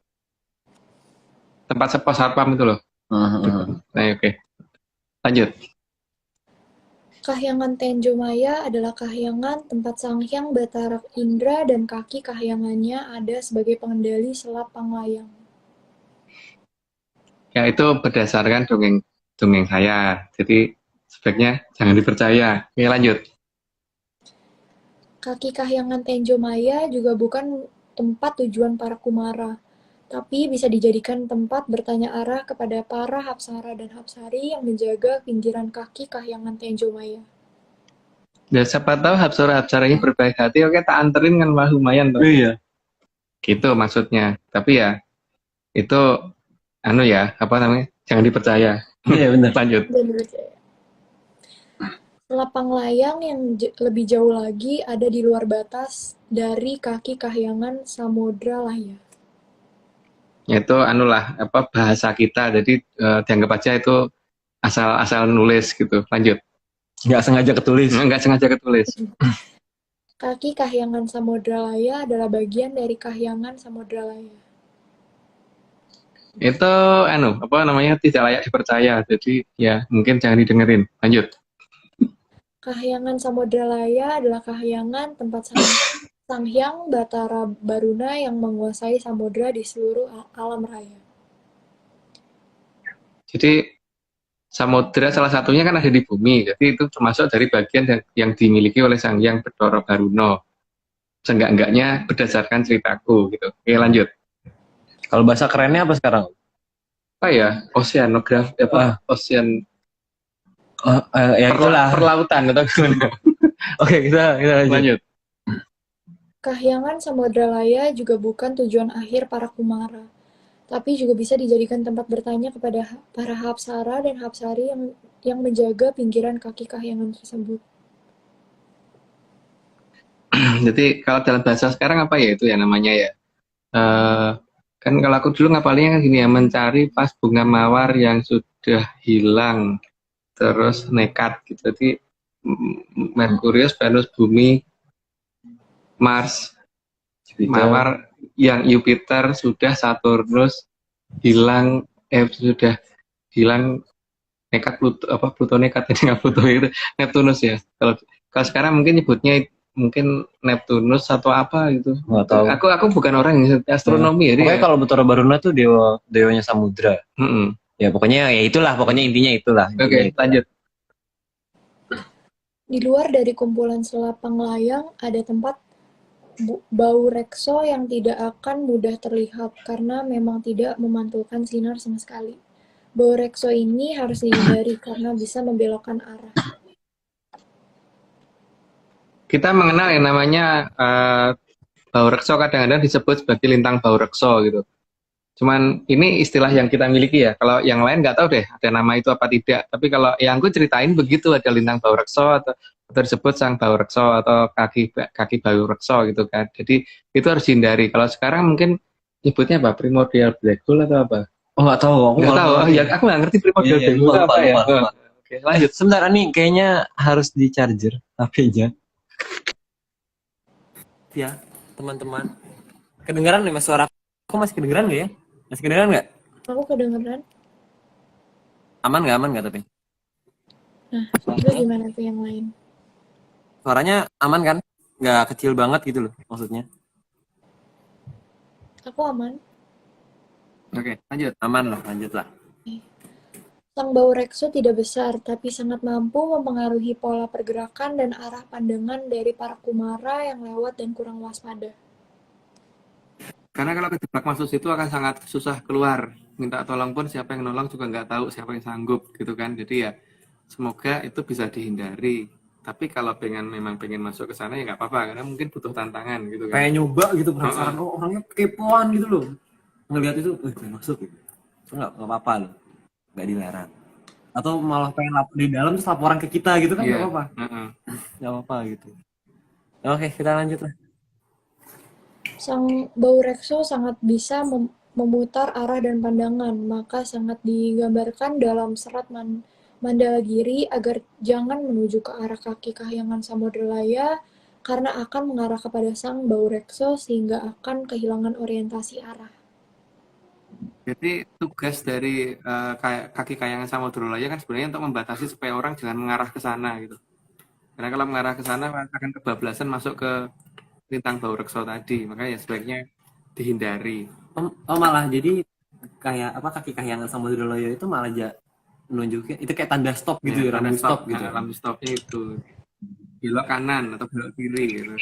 Tempat pos satpam itu loh. Nah, oke. Lanjut. Kahyangan Tenjomaya adalah kahyangan tempat Sang Hyang Batara Indra dan kaki kahyangannya ada sebagai pengendali selat Panglayang. Ya, itu berdasarkan dongeng saya. Jadi sebaiknya jangan dipercaya. Oke, lanjut. Kaki kahyangan Tenjomaya juga bukan tempat tujuan para kumara, tapi bisa dijadikan tempat bertanya arah kepada para hapsara dan hapsari yang menjaga pinggiran kaki kahyangan Tenjomaya. Ya, siapa tahu hapsara ini berbaik hati, oke tak anterin kan mah lumayan tuh. Iya. Gitu maksudnya. Tapi ya itu apa namanya? Jangan dipercaya. Iya, benar. Lanjut. Dan percaya. Selat Panglayang yang lebih jauh lagi ada di luar batas dari kaki kahyangan Samodra Laya. Itu bahasa kita. Jadi dianggap aja itu asal nulis gitu. Lanjut. Nggak sengaja ketulis. Nggak sengaja ketulis. Kaki kahyangan Samodra Laya adalah bagian dari kahyangan Samodra Laya. Itu tidak layak dipercaya. Jadi ya mungkin jangan didengerin. Lanjut. Kahyangan Samodra Laya adalah kahyangan tempat Sang Hyang Batara Baruna yang menguasai samudra di seluruh alam raya. Jadi samudra salah satunya kan ada di bumi. Jadi itu termasuk dari bagian yang dimiliki oleh Sang Hyang Batara Baruna. Seenggak-enggaknya berdasarkan ceritaku gitu. Oke, lanjut. Kalau bahasa kerennya apa sekarang? Apa ya? Oceanografi ocean Ya itulah. perlautan atau gimana? Oke, kita Lanjut. Kahyangan Samodra Laya juga bukan tujuan akhir para kumara, tapi juga bisa dijadikan tempat bertanya kepada para hapsara dan hapsari yang menjaga pinggiran kaki kahyangan tersebut. Jadi kalau dalam bahasa sekarang apa ya itu ya namanya ya? Kan kalau aku dulu ngapalinnya kan gini ya, mencari pas bunga mawar yang sudah hilang, terus nekat gitu. Jadi Merkurius, Venus, Bumi, Mars, mawar yang Jupiter sudah, Saturnus hilang, sudah hilang, nekat Pluto nekat ini nggak Pluto itu Neptunus ya. Kalau sekarang mungkin nyebutnya mungkin Neptunus atau apa gitu. Nggak tahu. Aku bukan orang yang astronomi ya. Pokoknya kalau Batara Baruna tuh dewanya samudra. Ya pokoknya intinya itulah. Oke, lanjut. Di luar dari kumpulan selat Panglayang ada tempat bau rekso yang tidak akan mudah terlihat karena memang tidak memantulkan sinar sama sekali. Bau rekso ini harus dihindari karena bisa membelokkan arah. Kita mengenal yang namanya bau rekso, kadang-kadang disebut sebagai lintang bau rekso gitu. Cuman ini istilah yang kita miliki ya. Kalau yang lain nggak tahu deh ada nama itu apa tidak. Tapi kalau yang aku ceritain begitu, ada lintang bau rekso atau disebut sang bau rekso atau kaki bau rekso gitu kan. Jadi itu harus dihindari. Kalau sekarang mungkin nyebutnya apa? Primordial black hole atau apa? Oh nggak tahu. Aku Nggak tahu. Aku nggak ngerti primordial black hole apa ya. Oke, lanjut. Sebentar nih, kayaknya harus di charger HP-nya. Ya, teman-teman. Kedengaran nih mas suara aku masih kedengeran nggak ya? Masih kedengeran nggak? Aku kedengeran. aman nggak tapi? Nah, itu gimana tuh yang lain? Suaranya aman kan? Nggak kecil banget gitu loh maksudnya. Aku aman. Oke, lanjut. Aman lah, lanjut lah. Sang bau rekso tidak besar, tapi sangat mampu mempengaruhi pola pergerakan dan arah pandangan dari para kumara yang lewat dan kurang waspada. Karena kalau kejebak masuk situ akan sangat susah keluar. Minta tolong pun siapa yang nolong juga nggak tahu siapa yang sanggup gitu kan. Jadi ya semoga itu bisa dihindari. Tapi kalau memang pengen masuk ke sana ya nggak apa-apa karena mungkin butuh tantangan gitu kan. Kayak nyoba gitu penasaran, oh orangnya kepoan gitu loh. Ngelihat itu, pengen masuk gitu. Itu nggak apa-apa loh, nggak dilarang. Atau malah pengen di dalam terus laporan ke kita gitu kan nggak Iya. apa-apa, nggak apa-apa gitu. Oke, kita lanjut lah. Sang bau rekso sangat bisa memutar arah dan pandangan, maka sangat digambarkan dalam serat Mandalagiri agar jangan menuju ke arah kaki Kahyangan Samodralaya karena akan mengarah kepada sang bau rekso sehingga akan kehilangan orientasi arah. Jadi tugas dari kaki kayangan Samudrolaya kan sebenarnya untuk membatasi supaya orang jangan mengarah ke sana gitu. Karena kalau mengarah ke sana akan kebablasan masuk ke lintang bau rekso tadi. Makanya ya sebaiknya dihindari. Oh malah jadi kayak apa, kaki Kahyangan Samudroloyo itu malah nunjukin itu kayak tanda stop gitu ya, tanda lampu stop gitu. Nah, lampu stopnya itu belok kanan atau belok kiri gitu.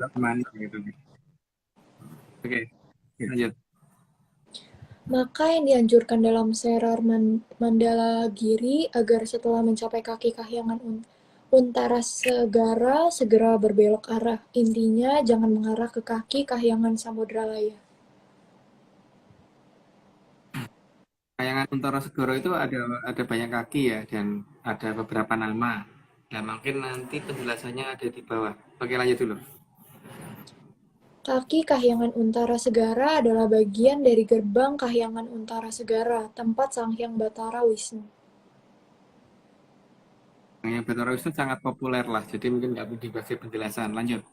Belok kemana gitu. Oke, lanjut. Maka yang dianjurkan dalam Serar Mandalagiri agar setelah mencapai kaki Kahyangan Untara Segara segera berbelok arah. Intinya jangan mengarah ke kaki Kahyangan Samodralaya. Kayangan Kuntoro Segoro itu ada banyak kaki ya dan ada beberapa nama. Nah, mungkin nanti penjelasannya ada di bawah. Oke, lanjut dulu. Kaki Kahyangan Untara Segara adalah bagian dari gerbang Kahyangan Untara Segara, tempat Sang Hyang Batara Wisnu. Yang Batara Wisnu sangat populer lah, jadi mungkin nggak perlu dikasih penjelasan. Lanjut.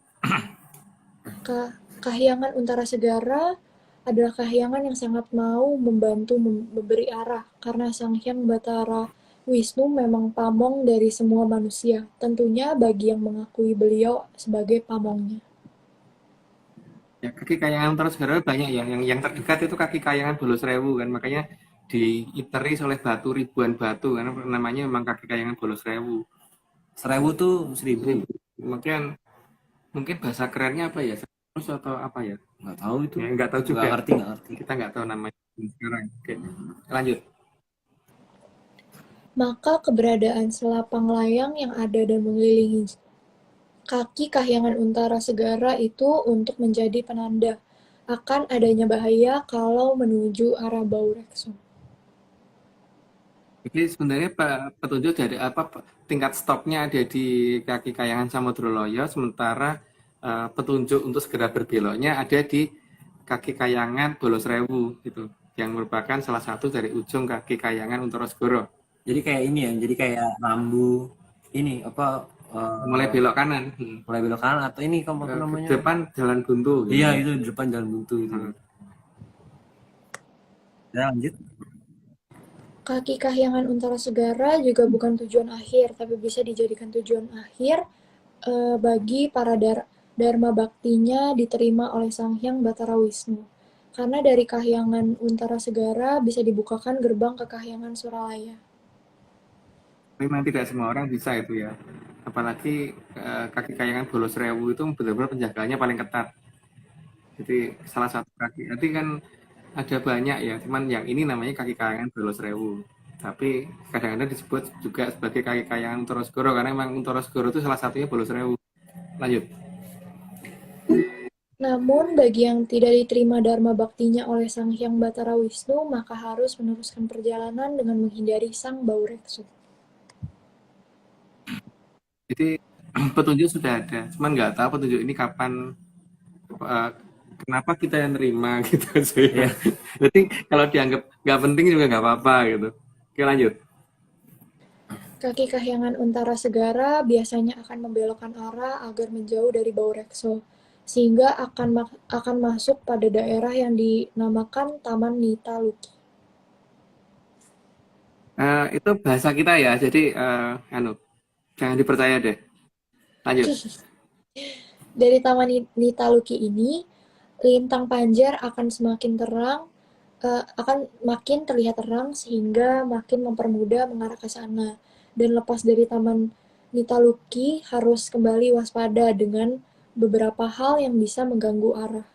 Kahyangan Untara Segara adalah kahyangan yang sangat mau membantu memberi arah, karena Sang Hyang Batara Wisnu memang pamong dari semua manusia, tentunya bagi yang mengakui beliau sebagai pamongnya. Ya, kaki kayangan Kuntoro Segoro banyak ya. Yang terdekat itu kaki kayangan Bolosrewu kan, makanya diiteris oleh batu, ribuan batu karena namanya memang kaki kayangan Bolosrewu. 1000 tuh 1000. Mungkin bahasa kerennya apa ya? Terus atau apa ya? Nggak tahu itu. Ya, nggak tahu juga. Nggak ngerti. Kita nggak tahu namanya sekarang. Oke, lanjut. Maka keberadaan selapang layang yang ada dan mengelilingi kaki Kahyangan Untara Segara itu untuk menjadi penanda akan adanya bahaya kalau menuju arah Bau Rekso. Jadi sebenarnya petunjuk dari tingkat stopnya ada di kaki kayangan Samudroloyo, sementara petunjuk untuk segera berbeloknya ada di kaki kayangan Bolosrewu gitu, yang merupakan salah satu dari ujung kaki kayangan Untara Segoro. Jadi kayak ini ya, jadi kayak rambu ini apa, Mulai belok kanan. mulai belok kanan atau ini kamu Ke namanya? depan jalan buntu. Iya, itu di depan jalan buntu itu. Ya, lanjut. Kaki Kahyangan Untara Segara juga bukan tujuan akhir, tapi bisa dijadikan tujuan akhir bagi para dharma baktinya diterima oleh Sang Hyang Batara Wisnu. Karena dari Kahyangan Untara Segara bisa dibukakan gerbang ke Kahyangan Suralaya. Memang tidak semua orang bisa itu ya. Apalagi kaki kayangan Bolosrewu itu benar-benar penjagaannya paling ketat. Jadi salah satu kaki. Nanti kan ada banyak ya, cuman yang ini namanya kaki kayangan Bolosrewu. Tapi kadang-kadang disebut juga sebagai kaki kayangan Untara Segoro karena memang Untara Segoro itu salah satunya Bolosrewu. Lanjut. Namun, bagi yang tidak diterima dharma baktinya oleh Sang Hyang Batara Wisnu, maka harus meneruskan perjalanan dengan menghindari Sang Bau Rekso. Jadi petunjuk sudah ada, cuman nggak tahu petunjuk ini kapan, kenapa kita yang nerima gitu sih. Ya. Jadi kalau dianggap nggak penting juga nggak apa-apa gitu. Oke, lanjut. Kaki Kahyangan Untara Segara biasanya akan membelokkan arah agar menjauh dari Bau Rekso, sehingga akan masuk pada daerah yang dinamakan Taman Nita Luki. Itu bahasa kita ya, jadi jangan dipercaya deh. Lanjut. Dari Taman Nitaluki ini, lintang panjar akan semakin terang, akan makin terlihat terang sehingga makin mempermudah mengarah ke sana. Dan lepas dari Taman Nitaluki harus kembali waspada dengan beberapa hal yang bisa mengganggu arah.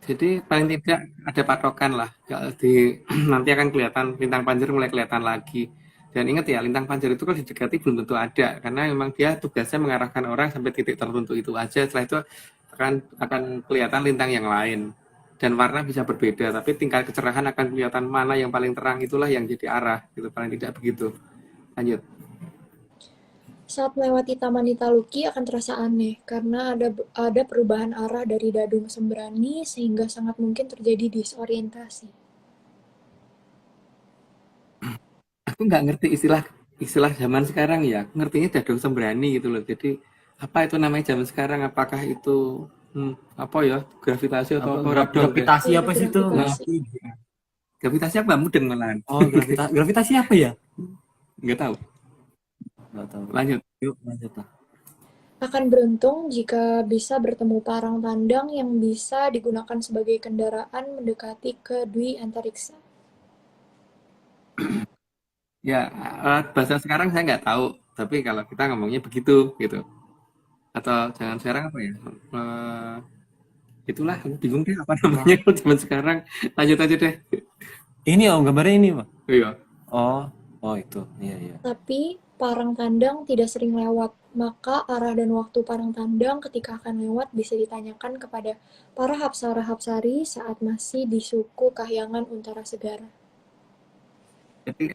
Jadi paling tidak ada patokan lah. Kalau di nanti akan kelihatan lintang panjang mulai kelihatan lagi. Dan ingat ya, lintang panjang itu kalau didekati belum tentu ada, karena memang dia tugasnya mengarahkan orang sampai titik tertentu itu aja. Setelah itu akan kelihatan lintang yang lain. Dan warna bisa berbeda, tapi tingkat kecerahan akan kelihatan mana yang paling terang, itulah yang jadi arah. Gitu paling tidak begitu. Lanjut. Saat melewati Taman Nitaluki akan terasa aneh, karena ada perubahan arah dari Dadung Sembrani sehingga sangat mungkin terjadi disorientasi. Aku nggak ngerti istilah zaman sekarang ya. Aku ngertinya Dadung Sembrani gitu loh. Jadi apa itu namanya zaman sekarang? Apakah itu apa ya, gravitasi atau Apa apa radon deh? gravitasi Iya, apa sih itu? Nah, gravitasi. gravitasi apa mudeng malahan? Oh, gravitasi apa ya? Nggak tahu. Nggak tahu. Lanjut. Yuk, lanjut lah. Akan beruntung jika bisa bertemu parang tandang yang bisa digunakan sebagai kendaraan mendekati ke Dwi Antariksa. Ya, bahasa sekarang saya nggak tahu. Tapi kalau kita ngomongnya begitu gitu. Atau jangan sekarang apa ya? Itulah aku bingung deh apa namanya kalau zaman sekarang. Lanjut aja deh. Ini om gambarnya ini pak. Iya. Oh, oh itu. Iya iya. Tapi parang tandang tidak sering lewat, maka arah dan waktu parang tandang ketika akan lewat bisa ditanyakan kepada para hapsara-hapsari saat masih di suku Kahyangan Untara Segara. Jadi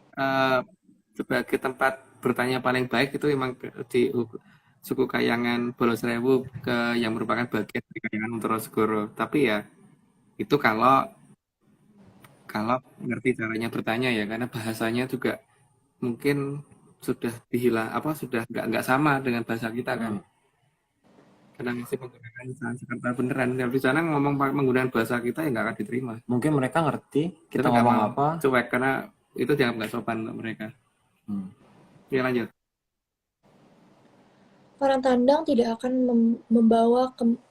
sebagai tempat bertanya paling baik itu memang di suku Kayangan Bolosrewu yang merupakan bagian dari Kayangan Untara Segoro. Tapi ya itu kalau kalau ngerti caranya bertanya ya, karena bahasanya juga mungkin sudah dihilang apa sudah nggak sama dengan bahasa kita kan. Karena masih menggunakan lisan Jakarta beneran. Kalau di sana ngomong menggunakan bahasa kita ya nggak akan diterima. Mungkin mereka ngerti kita nggak ngomong mau apa. cuek karena itu dianggap nggak sopan untuk mereka. Ya lanjut. Parang tandang tidak akan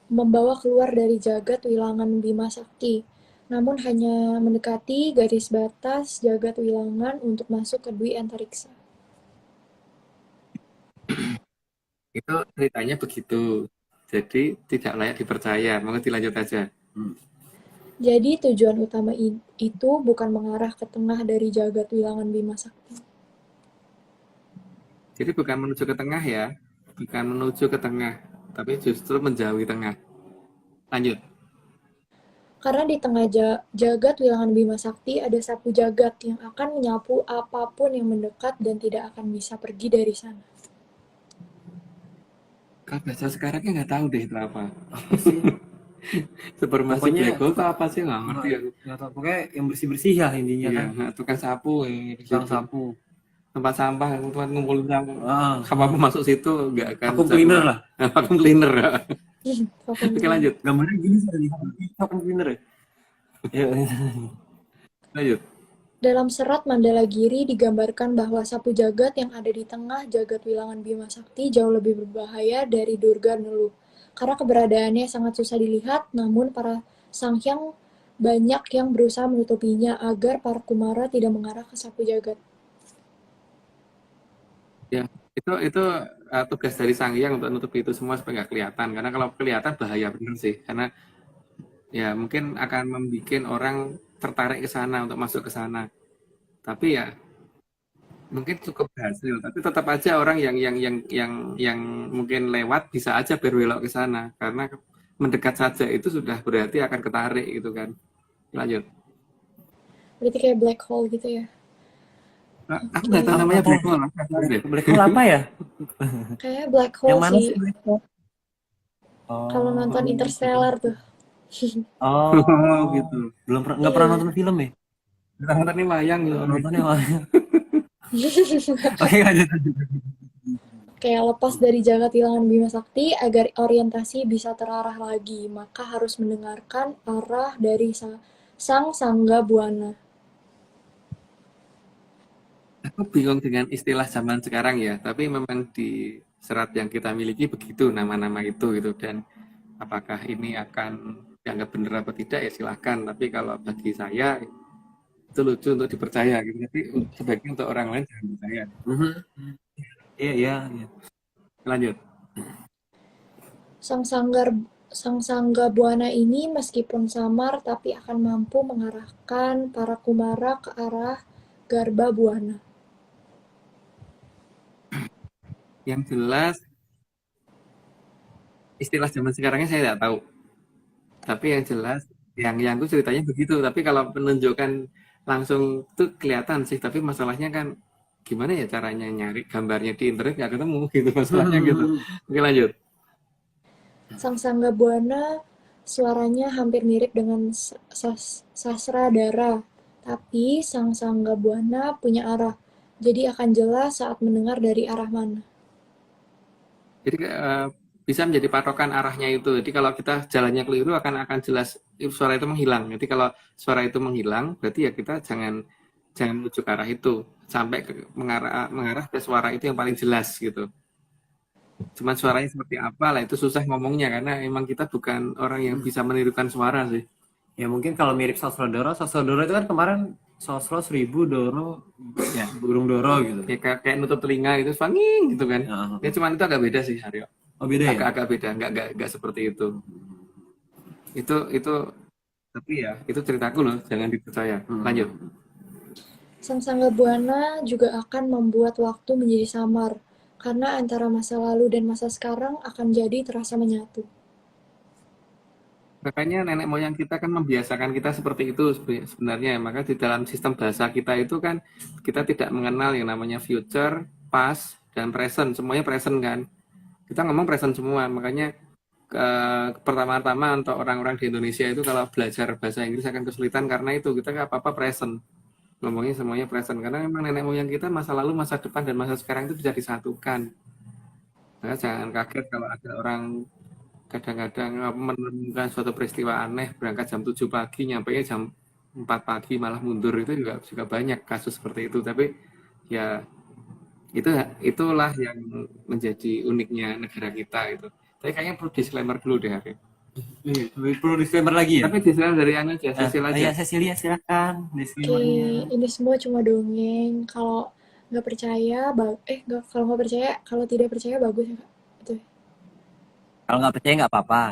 membawa keluar dari jagat wilangan Bima Sakti, namun hanya mendekati garis batas jagat wilangan untuk masuk ke Dwi Antariksa. Itu ceritanya begitu. Jadi tidak layak dipercaya. Mau dilanjut aja. Jadi tujuan utama itu bukan mengarah ke tengah dari jagat wilangan Bima Sakti. Jadi bukan menuju ke tengah ya. Bukan menuju ke tengah. Tapi justru menjauhi tengah. Lanjut. Karena di tengah jagat wilangan Bima Sakti ada sapu jagat yang akan menyapu apapun yang mendekat dan tidak akan bisa pergi dari sana. Kalau bahasa sekarangnya nggak tahu deh itu apa. Supermasif Pokoknya black hole itu apa sih, nggak ngerti aku. nggak tahu. Pokoknya yang bersih bersih ya intinya Iya, kan. nah, tukang sapu yang di Tukang situ. sapu. Tempat sampah, tempat ngumpulin sampah. Ah, Apapun masuk situ nggak akan vacuum bisa cleaner keluar. lah. Vacuum cleaner. Vacuum Oke cleaner. lanjut. Gambarnya gini sih di vacuum cleaner ya. Iya. Lanjut. Dalam serat Mandalagiri digambarkan bahwa sapu jagat yang ada di tengah jagat wilangan Bima Sakti jauh lebih berbahaya dari Durga Nelu. Karena keberadaannya sangat susah dilihat, namun para sanghyang banyak yang berusaha menutupinya agar para kumara tidak mengarah ke sapu jagat. Ya, itu tugas dari sang hyang untuk nutupi itu semua supaya nggak kelihatan. Karena kalau kelihatan bahaya bener sih. Karena ya mungkin akan membuat orang tertarik ke sana untuk masuk ke sana. Tapi ya mungkin cukup berhasil. Tapi tetap aja orang yang mungkin lewat bisa aja berbelok ke sana karena mendekat saja itu sudah berarti akan ketarik gitu kan. Lanjut. Berarti kayak black hole gitu ya. Nah, aku nggak tahu namanya black hole. Black hole apa ya? Kayak black Yang hole mana sih. sih black hole? Kalau nonton Interstellar tuh. Oh, gitu. nggak pernah nonton film ya? Nonton ini wayang gitu. Nontonnya Oke lanjut. Kayak lepas dari jagat wilangan Bima Sakti agar orientasi bisa terarah lagi, maka harus mendengarkan arah dari Sang Sangga Buana. Aku bingung dengan istilah zaman sekarang ya, tapi memang di serat yang kita miliki begitu nama-nama itu gitu, dan apakah ini akan dianggap benar apa tidak ya silahkan, tapi kalau bagi saya itu lucu untuk dipercaya gitu, tapi sebaiknya untuk orang lain jangan percaya. Mhm. Iya, iya, iya. Lanjut. Sang sanggar Sang Sangga Buana ini meskipun samar tapi akan mampu mengarahkan para kumara ke arah Garba Buana. Yang jelas istilah zaman sekarangnya saya tidak tahu, tapi yang jelas yang tuh ceritanya begitu, tapi kalau menunjukkan langsung tuh kelihatan sih, tapi masalahnya kan gimana ya caranya nyari gambarnya di internet nggak ketemu gitu masalahnya gitu. Oke lanjut. Sang Sangga Buana suaranya hampir mirip dengan Sasradara, tapi Sang Sangga Buana punya arah, jadi akan jelas saat mendengar dari arah mana. Jadi bisa menjadi patokan arahnya itu. Jadi kalau kita jalannya keliru akan jelas suara itu menghilang. Jadi kalau suara itu menghilang, berarti ya kita jangan jangan menuju ke arah itu sampai mengarah ke suara itu yang paling jelas gitu. Cuman suaranya seperti apa lah itu susah ngomongnya karena emang kita bukan orang yang bisa menirukan suara sih. Ya mungkin kalau mirip Sosrodoro itu kan kemarin Sosro 1000 Doro ya burung Doro gitu. Kayak nutup telinga gitu, fanging gitu kan. Heeh. Ya cuman itu agak beda sih Haryo. Oh beda ya? Agak-agak beda, nggak seperti itu. Itu tapi ya itu ceritaku loh, jangan dipercaya. Lanjut. Sang Sangga Buana juga akan membuat waktu menjadi samar, karena antara masa lalu dan masa sekarang akan jadi terasa menyatu. Makanya nenek moyang kita kan membiasakan kita seperti itu sebenarnya. Maka di dalam sistem bahasa kita itu kan kita tidak mengenal yang namanya future, past, dan present. Semuanya present kan. Kita ngomong present semua. Makanya pertama-tama untuk orang-orang di Indonesia itu kalau belajar bahasa Inggris akan kesulitan karena itu kita nggak apa-apa present. Ngomongnya semuanya present. Karena memang nenek moyang kita masa lalu, masa depan, dan masa sekarang itu bisa disatukan. Nah, jangan kaget kalau ada orang kadang-kadang menemukan suatu peristiwa aneh berangkat jam 7 pagi nyampe jam 4 pagi malah mundur, itu juga banyak kasus seperti itu, tapi ya itu itulah yang menjadi uniknya negara kita itu. Tapi kayaknya perlu disclaimer dulu deh Arif. Perlu disclaimer lagi ya? Tapi disclaimer dari Anu aja, Cecil aja. Ya Cecilia silakan Oke, disclaimernya. ini semua cuma dongeng. Kalau nggak percaya, kalau nggak percaya, kalau tidak percaya bagus ya Kak. Betul. Kalau nggak percaya nggak apa-apa.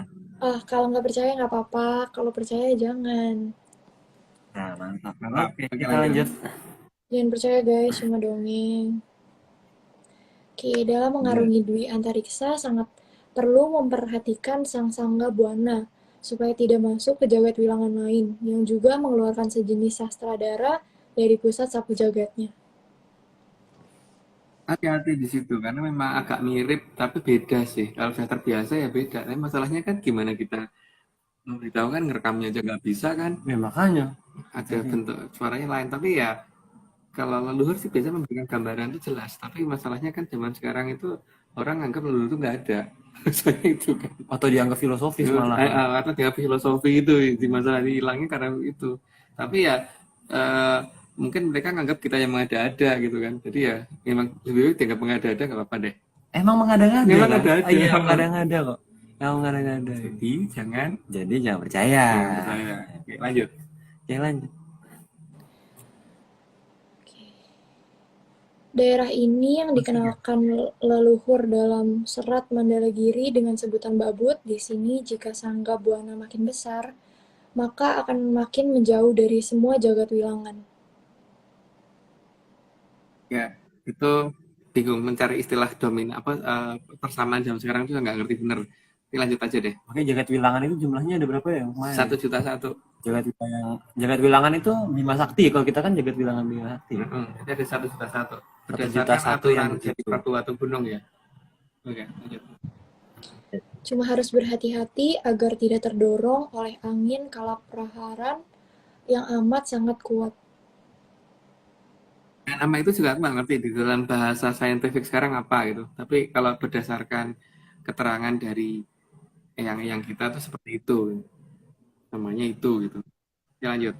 Kalau nggak percaya nggak apa-apa, kalau percaya jangan. Nah mantap. Oke, Kita lanjut. Jangan percaya guys, cuma dongeng. Oke, dalam mengarungi dwi antariksa sangat perlu memperhatikan Sang Sangga Buana supaya tidak masuk ke jagat wilangan lain yang juga mengeluarkan sejenis sastradara dari pusat sapu jagatnya. hati-hati di situ karena memang agak mirip tapi beda sih. Kalau sudah terbiasa ya beda. Tapi masalahnya kan gimana kita memberitahu kan, ngerekamnya aja nggak bisa kan, Ya makanya. ada bentuk suaranya lain, tapi ya kalau leluhur sih biasanya memberikan gambaran itu jelas, tapi masalahnya kan zaman sekarang itu orang anggap leluhur itu nggak ada. Soalnya itu kan Atau dianggap filosofis malah. atau dengan filosofi itu di masalah hilangnya karena itu, tapi ya eh, mungkin mereka nganggap kita yang mengada-ada gitu kan, jadi ya memang lebih baik dianggap mengada-ada nggak apa-apa deh. Emang mengada-ngada Memang kan? ada-ada. Iya mengada-ngada kok. Emang mengada-ngada. Jadi jangan Jadi jangan percaya. percaya. Oke, lanjut. Oke lanjut. Daerah ini yang dikenalkan leluhur dalam serat Mandalagiri dengan sebutan Babut, di sini jika Sangga Buana makin besar, maka akan makin menjauh dari semua jagat wilangan. Ya, itu bingung mencari istilah domin apa persamaan zaman sekarang itu nggak ngerti bener. Ini lanjut aja deh. Oke jagat wilangan itu jumlahnya ada berapa ya? Lumayan. 1.100.000. Jagat wilangan itu Bima Sakti. Kalau kita kan jagat wilangan Bima Sakti. Jadi ada 1.100.000. 1.100.000 Berdasarkan yang aturan jadi begitu. Prabu Watu Gunung ya. Oke, lanjut. Cuma harus berhati-hati agar tidak terdorong oleh angin kalapraharan yang amat sangat kuat. Nah, nama itu juga aku nggak ngerti di dalam bahasa saintifik sekarang apa gitu. Tapi kalau berdasarkan keterangan dari yang kita tuh seperti itu, namanya itu gitu. Ya, lanjut.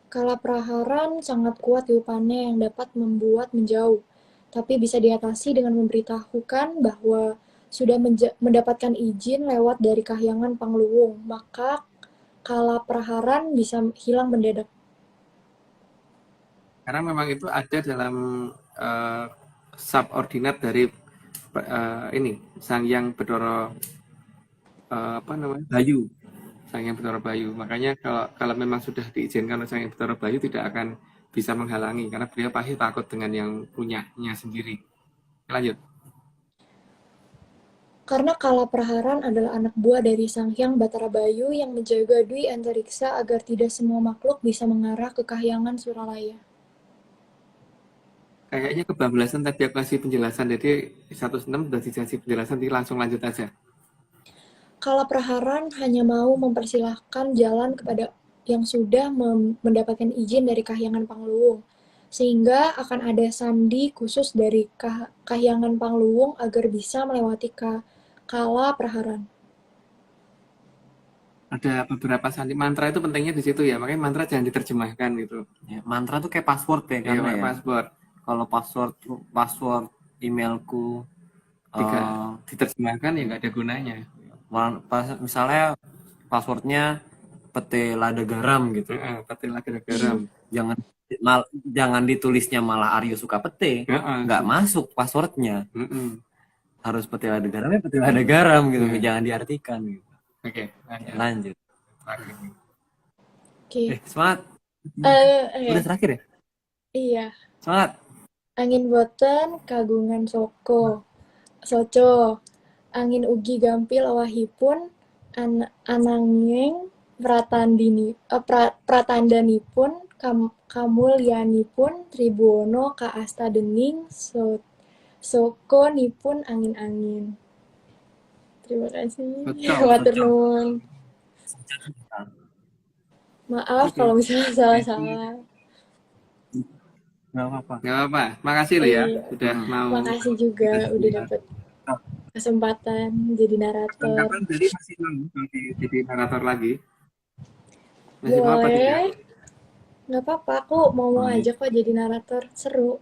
Kala praharan sangat kuat tiupannya yang dapat membuat menjauh, tapi bisa diatasi dengan memberitahukan bahwa sudah mendapatkan izin lewat dari kahyangan Pangluwung, maka kala praharan bisa hilang mendadak. Karena memang itu ada dalam subordinat dari ini Sang Hyang Bathara Bayu. Sang Hyang Bathara Bayu. Makanya kalau memang sudah diizinkan oleh Sang Hyang Bathara Bayu tidak akan bisa menghalangi karena beliau pasti takut dengan yang punyanya sendiri. Lanjut. Karena Kala Praharan adalah anak buah dari Sang Hyang Bathara Bayu yang menjaga Dwi Antariksa agar tidak semua makhluk bisa mengarah ke kahyangan Suralaya. Kayaknya kebablasan tadi aku kasih penjelasan, jadi 106 sudah dikasih penjelasan, jadi langsung lanjut aja. Kala Praharan hanya mau mempersilahkan jalan kepada yang sudah mendapatkan izin dari kahyangan Pangluwung, sehingga akan ada sandi khusus dari kahyangan Pangluwung agar bisa melewati Kala Praharan. Ada beberapa sandi mantra itu pentingnya di situ ya, makanya mantra jangan diterjemahkan gitu. Ya, mantra tuh kayak password ya, karena ya. Password. Kalau password emailku diterjemahkan ya nggak ada gunanya. Misalnya passwordnya pete lada garam gitu. Pete lada garam. Jangan ditulisnya malah Aryo suka pete. Nggak masuk passwordnya. Harus pete lada garamnya pete lada garam gitu. Jangan diartikan gitu. Oke, lanjut. Oke. Semangat. Udah terakhir ya? Iya. Semangat. Angin boten kagungan soco. Angin ugi gampil awahipun ananging pratandanipun kamulyanipun Tribuana kaasta dening sokonipun angin-angin. Terima kasih. Matur nuwun. Maaf kalau misalnya salah-salah. Gak apa-apa. Makasih loh ya sudah mau. Makasih juga udah dapat kesempatan jadi narator. Kapan jadi masih mau jadi narator lagi? Masih boleh. Nggak apa-apa, aku mau aja kok jadi narator, seru.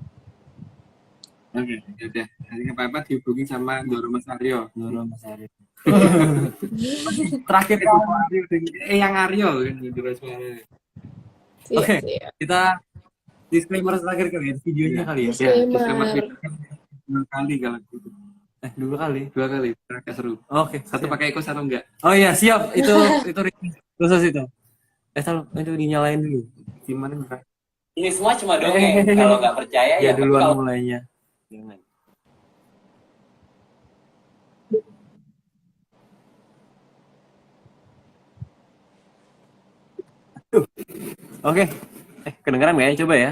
Oke, udah. Nanti nggak apa-apa dihubungi sama Doro Mas Aryo. Terakhir yang Aryo terus. Oke, kita disclaimer terakhir kali ya, videonya kali ya. Disclaimer. Dua kali kalau gitu. Dua kali. Agak seru. Oke. Satu pakai eco, satu enggak. Oh iya, siap. Itu khusus itu. Itu dinyalain dulu. Gimana enggak? Ini semua cuma dongeng. Kalau nggak percaya ya duluan mulainya. Jangan. Oke. Kedengeran nggak ya? Coba ya.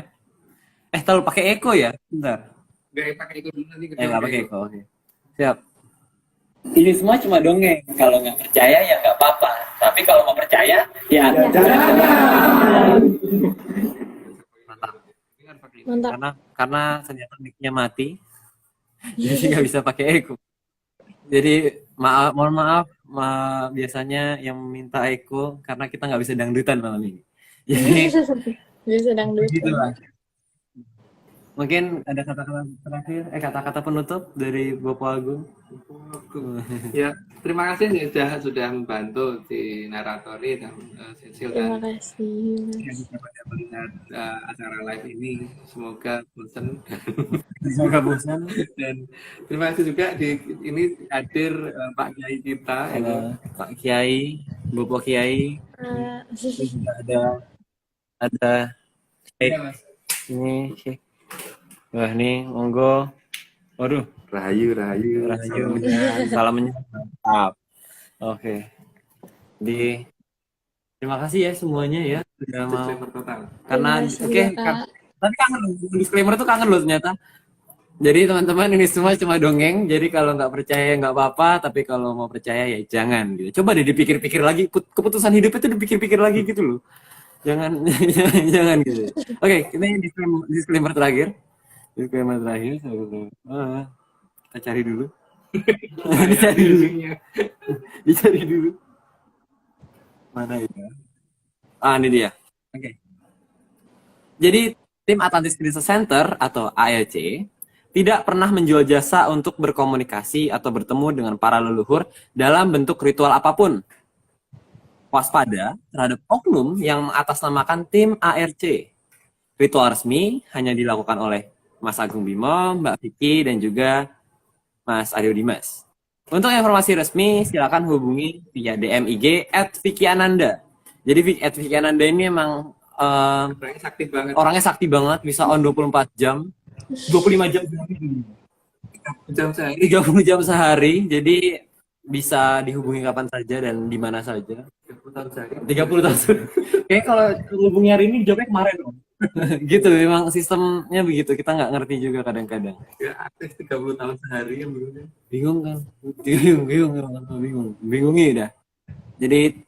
Terlalu pakai echo ya? Bentar. Nggak pakai echo dulu nanti. Nggak pakai echo. Oke. Siap. Ini semua cuma dongeng. Kalau nggak percaya ya nggak apa-apa. Tapi kalau mau percaya ya jangan. Mantap. Karena ternyata mic-nya mati. Jadi nggak bisa pakai echo. Jadi mohon maaf biasanya yang minta echo karena kita nggak bisa dangdutan malam ini. Jadi bisa dangdutan. Gitulah. Mungkin ada kata-kata terakhir, kata-kata penutup dari Bapak Agung. Ya, terima kasih sudah membantu di naratori dan Cecil dan terima kasih. Yang dapat melihat acara live ini, semoga bosan. Dan terima kasih juga ini hadir Pak Kiai kita, Pak Kiai, Bapak Kiai. Ada ini sih. Wah nih, monggo. Waduh, rahayu. Salam menyapa. Oke. Terima kasih ya semuanya ya sudah mau. Karena tapi kangen loh, disclaimer tuh kangen loh ternyata. Jadi teman-teman ini semua cuma dongeng. Jadi kalau nggak percaya nggak apa-apa, tapi kalau mau percaya ya jangan gitu. Coba deh dipikir-pikir lagi, keputusan hidup itu dipikir-pikir lagi gitu loh. Jangan gitu. Oke, ini disclaimer terakhir. Disclaimer terakhir. Kita cari dulu. Dicari dulu. Mana ya? Ini dia. Oke. Jadi tim Atlantis Crisis Center atau ALC tidak pernah menjual jasa untuk berkomunikasi atau bertemu dengan para leluhur dalam bentuk ritual apapun. Waspada terhadap oknum yang mengatasnamakan tim ARC. Ritual resmi hanya dilakukan oleh Mas Agung Bimo, Mbak Vicky, dan juga Mas Aryo Dimas. Untuk informasi resmi, silakan hubungi via DM IG @Vicky-Ananda. Jadi @Vicky Ananda ini emang Orangnya sakti banget. orangnya sakti banget, bisa on 24 jam, 25 jam sehari. Jam sehari. 30 jam sehari, jadi bisa dihubungi kapan saja dan di mana saja. 30 tahun sehari. 30 tahun. Kayak kalau hubungi hari ini jawabnya kemarin dong. Gitu, memang sistemnya begitu. Kita nggak ngerti juga kadang-kadang. Ya, aktif 30 tahun sehari yang begini. Bingung kan? Bingungnya udah. Jadi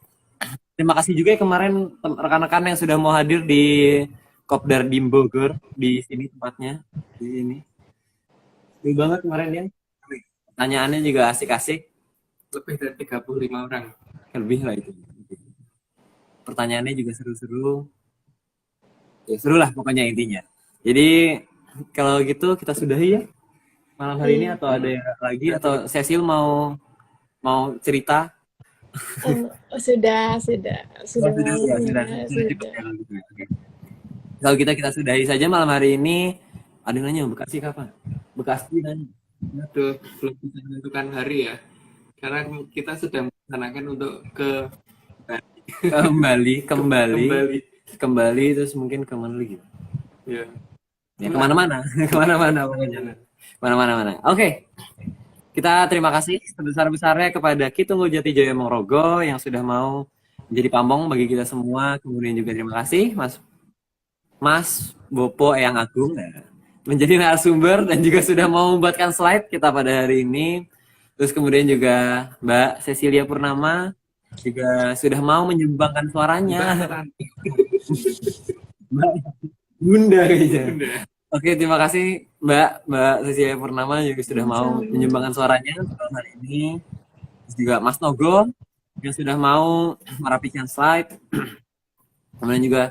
terima kasih juga ya kemarin rekan-rekan yang sudah mau hadir di Kopdar Dim Bogor di sini tempatnya di sini. Seru banget kemarin ya. Pertanyaannya juga asik-asik. Lebih dari 35 orang. Lebih lah itu. Pertanyaannya juga seru-seru. Ya seru lah pokoknya intinya. Jadi kalau gitu kita sudahi ya malam hari ini, atau ada yang lagi, atau Cecil mau cerita? Sudah Sudah. sudah. Kalau kita sudahi saja malam hari ini. Ada yang nanya Bekasi kapan? Bekasi nanya. Aduh, belum bisa menentukan hari ya. Karena kita sudah merencanakan untuk kembali terus mungkin kemana lagi? ya. Ya kemana-mana pokoknya. Kemana-mana. Oke. Kita terima kasih sebesar-besarnya kepada Ki Tunggal Jati Jaya Mongrogo yang sudah mau menjadi pamong bagi kita semua. Kemudian juga terima kasih Mas Bopo Eyang Agung menjadi narasumber dan juga sudah mau membuatkan slide kita pada hari ini. Terus kemudian juga Mbak Cecilia Purnama juga sudah mau menyumbangkan suaranya. Mbak Bunda kayaknya. Oke, terima kasih Mbak Cecilia Purnama juga sudah mau menyumbangkan suaranya hari ini. Terus juga Mas Nogo yang sudah mau merapikan slide. Kemudian juga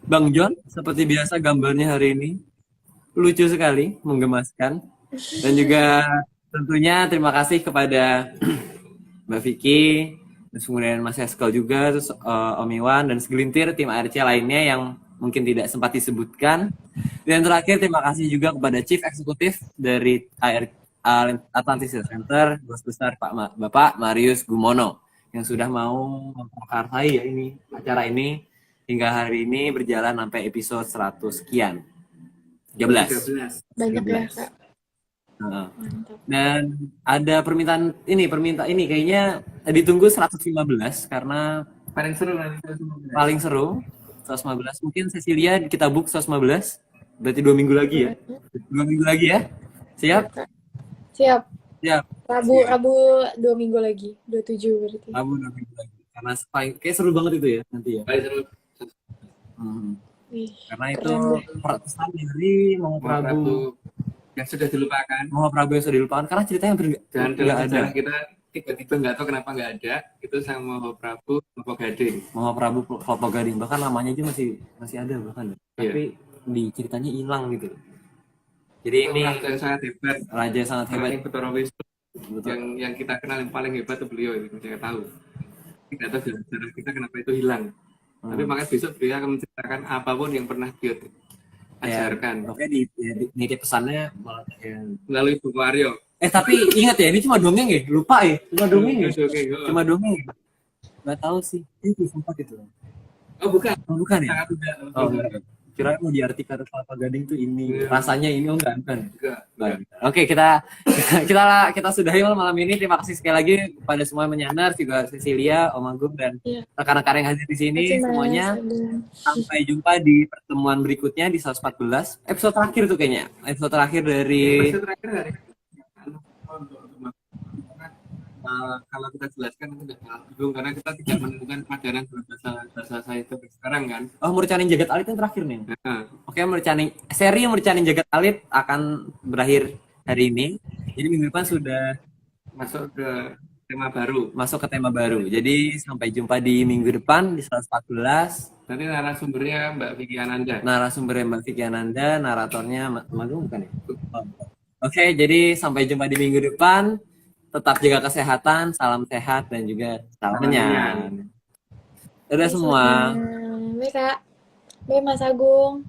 Bang John, seperti biasa gambarnya hari ini lucu sekali, menggemaskan. Dan juga tentunya terima kasih kepada Mbak Vicky, terus kemudian Mas Eskel juga, terus Om Iwan, dan segelintir tim ARC lainnya yang mungkin tidak sempat disebutkan. Dan terakhir terima kasih juga kepada Chief Eksekutif dari Atlantis Center, Bos Besar Bapak Marius Gumono, yang sudah mau memperkartai ya ini acara ini hingga hari ini berjalan sampai episode 100 sekian. 13. Banyak ya, Kak. Nah, Mantap. dan ada permintaan ini kayaknya ditunggu 115 karena Paling seru nanti. paling seru 115. Mungkin Cecilia kita book 115. Berarti 2 minggu lagi ya. 2 minggu lagi ya. Siap? Siap. Siap. Rabu 2 minggu lagi. 27 berarti. Rabu 2 minggu lagi. Karena kayak seru banget itu ya nanti ya. Paling seru. Wih, Karena itu keren pertesan dari Mongo Prabu yang sudah dilupakan. Mongo Prabu yang sudah dilupakan karena ceritanya Dan nggak dalam ada. sejarah kita tiba-tiba nggak tahu kenapa nggak ada. Itu sama Mongo Prabu, Mongo Gading. Mongo Prabu Foto Gading, bahkan namanya aja masih ada bahkan. Iya. Tapi di ceritanya hilang gitu. Jadi ini Raja yang sangat hebat. raja yang sangat hebat. Paling Betoro Wisnu. Betul. Yang kita kenal yang paling hebat itu beliau itu saya tahu. Tidak tahu dalam sejarah kita kenapa itu hilang. Tapi makanya besok beliau akan menceritakan apapun yang pernah dia ajarkan Oke di nitip pesannya malah melalui buku Aryo. tapi ingat ya ini cuma dongeng ya, lupa ya, cuma dongeng ya, Oke. cuma dongeng. Nggak tahu sih, itu sempat itu. Oh bukan. Oh, bukan ya? Sangat tidak. Oh enggak. Kira mau diartikan kelapa gading tuh ini rasanya ini, oh enggak bukan. Enggak. Oke, kita sudahi malam ini. Terima kasih sekali lagi kepada semua yang menyandar, juga Cecilia, Om Agung, dan rekan-rekan yang hadir di sini semuanya. Sampai jumpa di pertemuan berikutnya di 114 episode terakhir tuh kayaknya. Episode terakhir dari kalau kita jelaskan itu udah bingung karena kita tidak menemukan pelajaran bahasa saya itu sekarang kan. Oh, Murcaning Jagat Alit yang terakhir nih. Oke, seri Murcaning Jagat Alit akan berakhir hari ini. Jadi minggu depan sudah masuk ke tema baru. Jadi sampai jumpa di minggu depan di 114. Nanti narasumbernya Mbak Vicky Ananda. Narasumbernya Mbak Vicky Ananda, naratornya Magung bukan ya? Oh. Oke, jadi sampai jumpa di minggu depan. Tetap jaga kesehatan, salam sehat dan juga salam menyan. Dadah semua. Baik, Kak. Baik, Mas Agung.